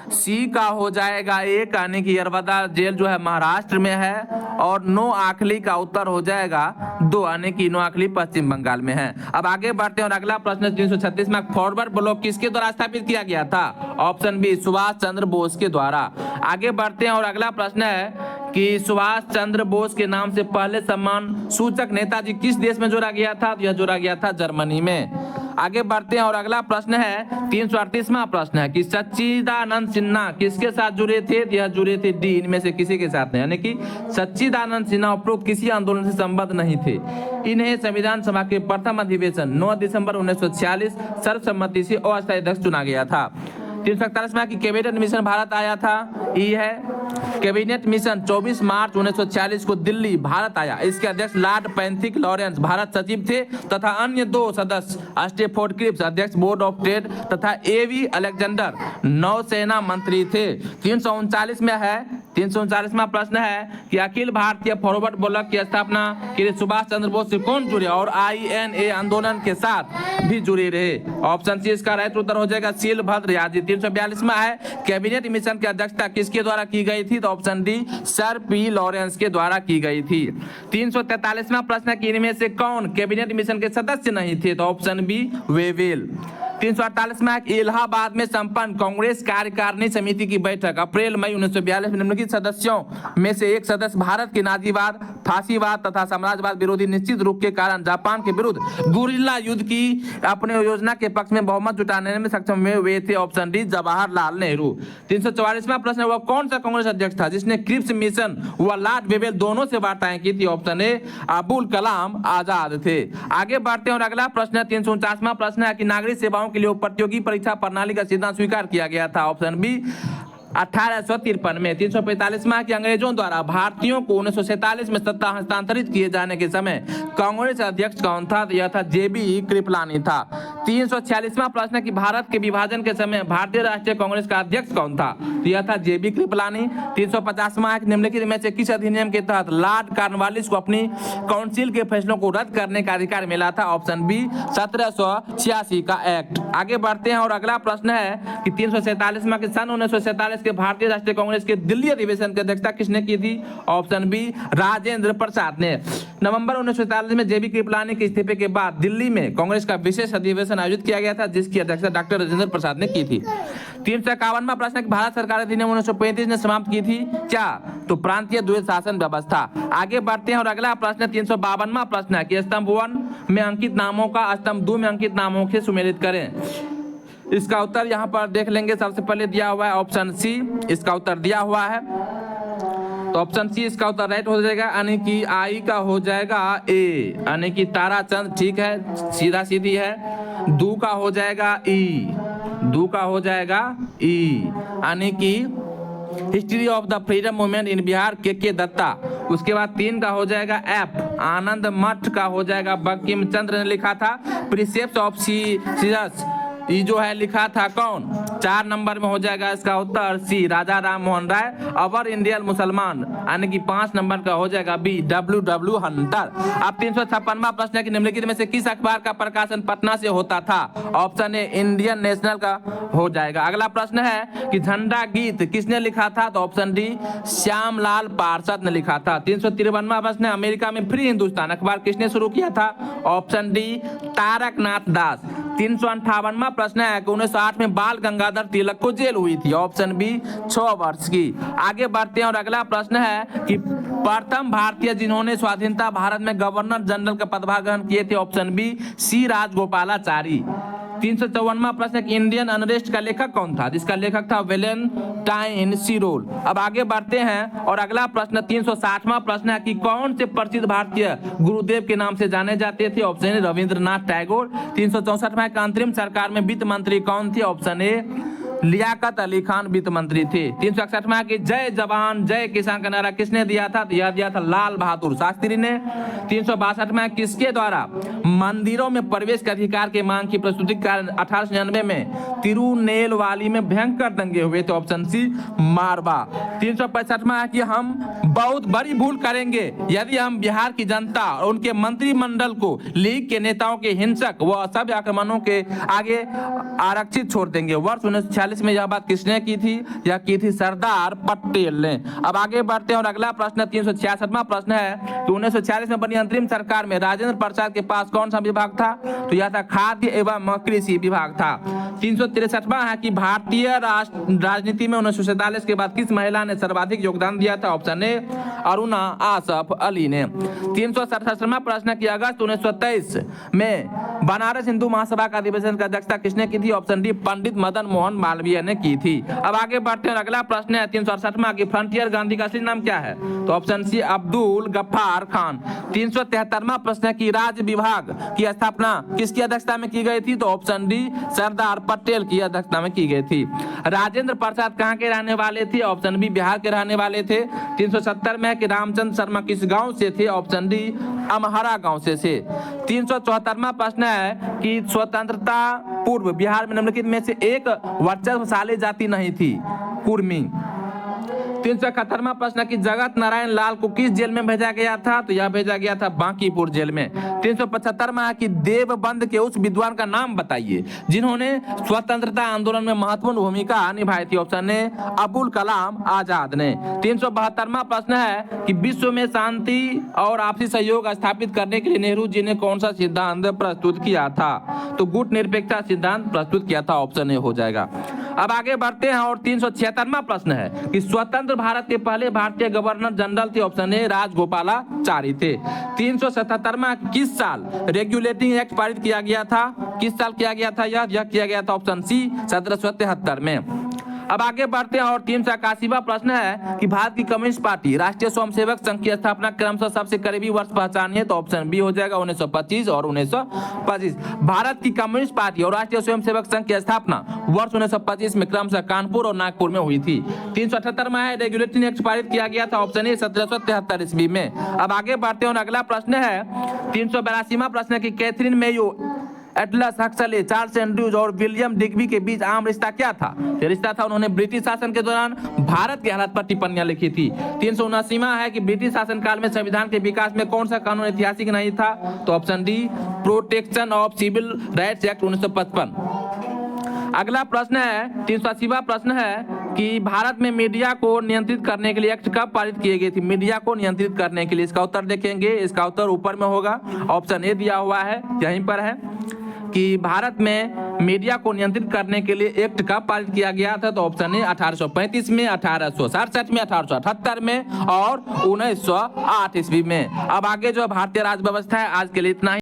सी का हो जाएगा 1 यानी कि यरवदा जेल जो है महाराष्ट्र में है, और नोआखली का उत्तर हो जाएगा 2 यानी कि नोआखली पश्चिम बंगाल में है। अब आगे बढ़ते हैं और अगला प्रश्न 336 में फॉरवर्ड ब्लॉक किसके द्वारा स्थापित किया गया था? ऑप्शन बी, सुभाष चंद्र बोस के द्वारा। आगे बढ़ते हैं और अगला प्रश्न है कि सुभाष चंद्र बोस के नाम से पहले सम्मान सूचक नेताजी किस देश में जोड़ा गया था? यह जोड़ा गया था जर्मनी में। आगे बढ़ते हैं और अगला प्रश्न है 338वां प्रश्न है कि सच्चिदानंद सिन्हा किसके साथ जुड़े थे? यह जुड़े थे डी, इनमें से किसी के साथ नहीं, यानी कि सच्चिदानंद सिन्हा उपरोक्त किसी आंदोलन से संबद्ध नहीं थे। इन्हें संविधान सभा के प्रथम अधिवेशन 9 दिसंबर 1946 सर्वसम्मति से अस्थायी अध्यक्ष चुना गया था। 341वां की कैबिनेट मिशन भारत आया था, ई है। कैबिनेट मिशन 24 मार्च 1946 को दिल्ली भारत आया। इसके अध्यक्ष लॉर्ड पैंथिक लॉरेंस भारत सचिव थे तथा अन्य 2 सदस्य स्टेफोर्ड क्रिप्स अध्यक्ष बोर्ड ऑफ ट्रेड तथा AV अलेक्जेंडर नौसेना मंत्री थे। 339 में है 339वां प्रश्न है कि अखिल भारतीय फॉरवर्ड ब्लॉक की स्थापना के लिए सुभाष चंद्र बोस से कौन जुड़े और INA आंदोलन के साथ भी जुड़े रहे? ऑप्शन सी इसका राइट उत्तर हो जाएगा शीलभद्र यादव। 342वां है कैबिनेट मिशन की अध्यक्षता किसके द्वारा की गई थी? तो option D sir P Lawrence के द्वारा की गई थी। 343वां प्रश्न कि इनमें से कौन कैबिनेट मिशन के सदस्य नहीं थे? तो ऑप्शन बी वेवेल। 348 में इलाहाबाद में संपन्न कांग्रेस कार्यकारिणी समिति की बैठक अप्रैल मई 1942 में निम्नलिखित सदस्यों में से एक सदस्य भारत के नाजीवाद, फांसीवाद तथा साम्राज्यवाद विरोधी निश्चित रूप के कारण जापान के विरुद्ध गुरिल्ला युद्ध की अपने योजना के पक्ष में बहुमत जुटाने में सक्षम हुए थे। Option D Jawaharlal Nehru. 344वां प्रश्न वह कौन सा कांग्रेस अध्यक्ष था जिसने क्रिप्स मिशन व लॉर्ड वेवेल दोनों से वार्ताएं की थी? ऑप्शन ए अबुल कलाम आजाद थे। आगे बढ़ते हैं और अगला प्रश्न 349वां प्रश्न है कि नागरिक सेवाओं के लिए प्रतियोगी परीक्षा प्रणाली का सिद्धांत स्वीकार किया गया था? ऑप्शन बी 1853 में। 345वां कि अंग्रेजों द्वारा भारतीयों को 1947 में सत्ता हस्तांतरित किए जाने के समय कांग्रेस अध्यक्ष कौन था? तो यह था JB कृपलानी था। 346वां प्रश्न कि भारत के विभाजन के समय भारतीय राष्ट्रीय कांग्रेस का अध्यक्ष कौन था? तो यह था JB कृपलानी। 350वां निम्नलिखित में से किस अधिनियम के तहत लॉर्ड कॉर्नवालिस को अपनी काउंसिल के फैसलों को रद्द करने का अधिकार मिला था? ऑप्शन बी 1786 का एक्ट। आगे बढ़ते हैं और अगला प्रश्न है कि 347वां कि सन 1947 के भारतीय राष्ट्रीय कांग्रेस के दिल्ली अधिवेशन की अध्यक्षता किसने की थी? ऑप्शन बी राजेंद्र प्रसाद ने। नवंबर 1947 में JB कृपलानी के इस्तीफे के बाद दिल्ली में कांग्रेस का विशेष अधिवेशन आयोजित किया गया था जिसकी अध्यक्षता डॉक्टर राजेंद्र प्रसाद ने की थी। 351वां प्रश्न भारत सरकार अधिनियम 1935 ने समाप्त की थी क्या? तो प्रांतीय द्वैध शासन व्यवस्था। आगे बढ़ते हैं और अगला प्रश्न 352वां प्रश्न है कि स्तंभ 1 में अंकित नामों का स्तंभ 2 में अंकित नामों से सुमेलित करें। इसका उत्तर यहाँ पर देख लेंगे। सबसे पहले दिया हुआ है ऑप्शन सी, इसका उत्तर दिया हुआ है तो ऑप्शन सी इसका उत्तर राइट हो जाएगा, यानी कि आई का हो जाएगा ए, यानी कि ताराचंद ठीक है, सीधा सीधी है। दू का हो जाएगा ई, दू का हो जाएगा ई, यानी कि history of the freedom movement in Bihar के दत्ता। उसके बाद 3 का हो जाएगा एफ, आनंद मठ का हो जाएगा बंकिम चंद्र ने लिखा था। प्रिसेप्ट्स ऑफ सीरस ये जो है लिखा था कौन? 4 नंबर में हो जाएगा इसका उत्तर सी राजा राम मोहन राय। अवर इंडियन मुसलमान यानी कि 5 नंबर का हो जाएगा बी WW हंटर। अब 356वां प्रश्न है कि निम्नलिखित में से किस अखबार का प्रकाशन पटना से होता था? ऑप्शन ए इंडियन नेशनल का हो जाएगा। अगला प्रश्न है कि झंडा गीत किसने लिखा था? तो ऑप्शन डी श्यामलाल पार्षद ने लिखा था। 353वां प्रश्न है अमेरिका में फ्री हिंदुस्तान अखबार किसने शुरू किया था? ऑप्शन डी तारकनाथ दास। 358वां प्रश्न है कि 1908 में बाल गंगाधर तिलक को जेल हुई थी। ऑप्शन बी 6 वर्ष की। आगे बढ़ते हैं और अगला प्रश्न है कि प्रथम भारतीय जिन्होंने स्वाधीनता भारत में गवर्नर जनरल का पदभार ग्रहण किए थे? Option B C Rajagopalachari. 354वां प्रश्न कि इंडियन अनरेस्ट का लेखक कौन था? जिसका लेखक था वेलेंटाइन सिरोल। अब आगे बढ़ते हैं और अगला प्रश्न 360वां प्रश्न है कि कौन से प्रसिद्ध भारतीय गुरुदेव के नाम से जाने जाते थे? Option A Rabindranath Tagore. 364वां का अंतरिम सरकार में वित्त मंत्री कौन थे? ऑप्शन ए लियाकत अली खान वित्त मंत्री थे। 361वां कि जय जवान जय किसान का नारा किसने दिया था? तो यह दिया था लाल बहादुर शास्त्री ने। 362वां किसके द्वारा मंदिरों में प्रवेश के अधिकार के मांग की प्रस्तुति के कारण 1899 में तिरुनेलवाली में भयंकर दंगे हुए थे? ऑप्शन सी मारवा। 365वां कि हम बहुत बड़ी भूल करेंगे यदि हम बिहार की जनता और उनके मंत्रिमंडल को लीग के नेताओं के हिंसक व असभ्य आक्रमणों के आगे आरक्षित छोड़ देंगे। वर्ष 1946 में यह बात किसने की थी? यह की थी सरदार पटेल ने। अब आगे बढ़ते हैं और अगला प्रश्न 366वां प्रश्न है कि 1946 में बनी अंतरिम सरकार में राजेंद्र प्रसाद के पास कौन सा विभाग था? तो यह था खाद्य एवं कृषि विभाग था। 363वां है कि भारतीय राजनीति में 1947 के बाद किस महिला ने सर्वाधिक योगदान दिया था? ऑप्शन ए अरुणा आसफ अली ने। 367वां प्रश्न कि अगस्त 1923 में बनारस हिंदू महासभा का अधिवेशन की अध्यक्षता किसने की थी? ऑप्शन डी पंडित मदन मोहन मालवीय ने की थी। अब आगे बढ़ते हैं और अगला प्रश्न है 368वां कि फ्रंटियर गांधी का असली नाम क्या है? तो ऑप्शन सी अब्दुल गफ्फार खान। 373वां प्रश्न है कि राज्य विभाग की स्थापना किसकी अध्यक्षता में की गई थी? तो ऑप्शन डी सरदार पटेल की अध्यक्षता में की गई थी। राजेंद्र प्रसाद कहां के रहने वाले थे? ऑप्शन बी बिहार के रहने वाले थे। 370 में है कि रामचंद्र शर्मा किस गांव से थे? ऑप्शन डी अमहरा गांव से 374वां प्रश्न है कि स्वतंत्रता पूर्व बिहार में निम्नलिखित में से एक वर्चस्वशाली जाति नहीं थी? कुर्मी। 371वां प्रश्न कि जगत नारायण लाल को किस जेल में भेजा गया था? तो यह भेजा गया था बांकीपुर जेल में। 375वां कि देवबंद के उस विद्वान का नाम बताइए जिन्होंने स्वतंत्रता आंदोलन में महत्वपूर्ण भूमिका निभाई थी। ऑप्शन ए अबुल कलाम आजाद ने। 372वां प्रश्न है कि विश्व में शांति और आपसी सहयोग स्थापित करने के लिए नेहरू जी ने कौन सा सिद्धांत प्रस्तुत किया था? तो गुट निरपेक्षता सिद्धांत प्रस्तुत किया था। ऑप्शन ए हो जाएगा। अब आगे बढ़ते हैं और 376वां प्रश्न है कि स्वतंत्र भारत के पहले भारतीय गवर्नर जनरल थे। ऑप्शन ए राजगोपालाचारी थे। 377वां किस साल रेगुलेटिंग एक्ट पारित किया गया था? किस साल किया गया था? यह किया गया था ऑप्शन सी 1773 में। अब आगे बढ़ते हैं और 381वां प्रश्न है कि भारत की कम्युनिस्ट पार्टी राष्ट्रीय स्वयंसेवक संघ की स्थापना क्रमशः सबसे करीबी वर्ष पहचानिए। तो ऑप्शन बी हो जाएगा 1925 और 1925। भारत की कम्युनिस्ट पार्टी और राष्ट्रीय स्वयंसेवक संघ की स्थापना वर्ष 1925 में क्रमशः कानपुर और नागपुर में हुई थी। 378वां है रेगुलेटिंग एक्ट पारित किया गया था। ऑप्शन ए 1773 ईस्वी में। अब आगे बढ़ते हैं और अगला प्रश्न है 382वां प्रश्न है कि Catherine Mayo, Atlas Huxley, Charles Andrews और विलियम डिग्बी के बीच आम रिश्ता क्या था? यह रिश्ता था उन्होंने ब्रिटिश शासन के दौरान भारत के हालात पर टिप्पणियां लिखी थी। 379वां है कि ब्रिटिश शासन काल में संविधान के विकास में कौन सा कानून ऐतिहासिक नहीं था? तो option D protection of civil rights act 1955। अगला प्रश्न है 380वां प्रश्न है कि भारत में मीडिया को नियंत्रित करने के लिए एक्ट कब पारित किए गए थे? मीडिया को नियंत्रित करने के लिए इसका उत्तर देखेंगे। इसका उत्तर ऊपर में होगा, ऑप्शन ए दिया हुआ है, यहीं पर है कि भारत में मीडिया को नियंत्रित करने के लिए एक्ट कब पारित किया गया था? तो ऑप्शन ए 1835 में, 1867 में, 1878 में और 1908 ईस्वी में। अब आगे जो भारतीय राज व्यवस्था है, आज के लिए इतना ही।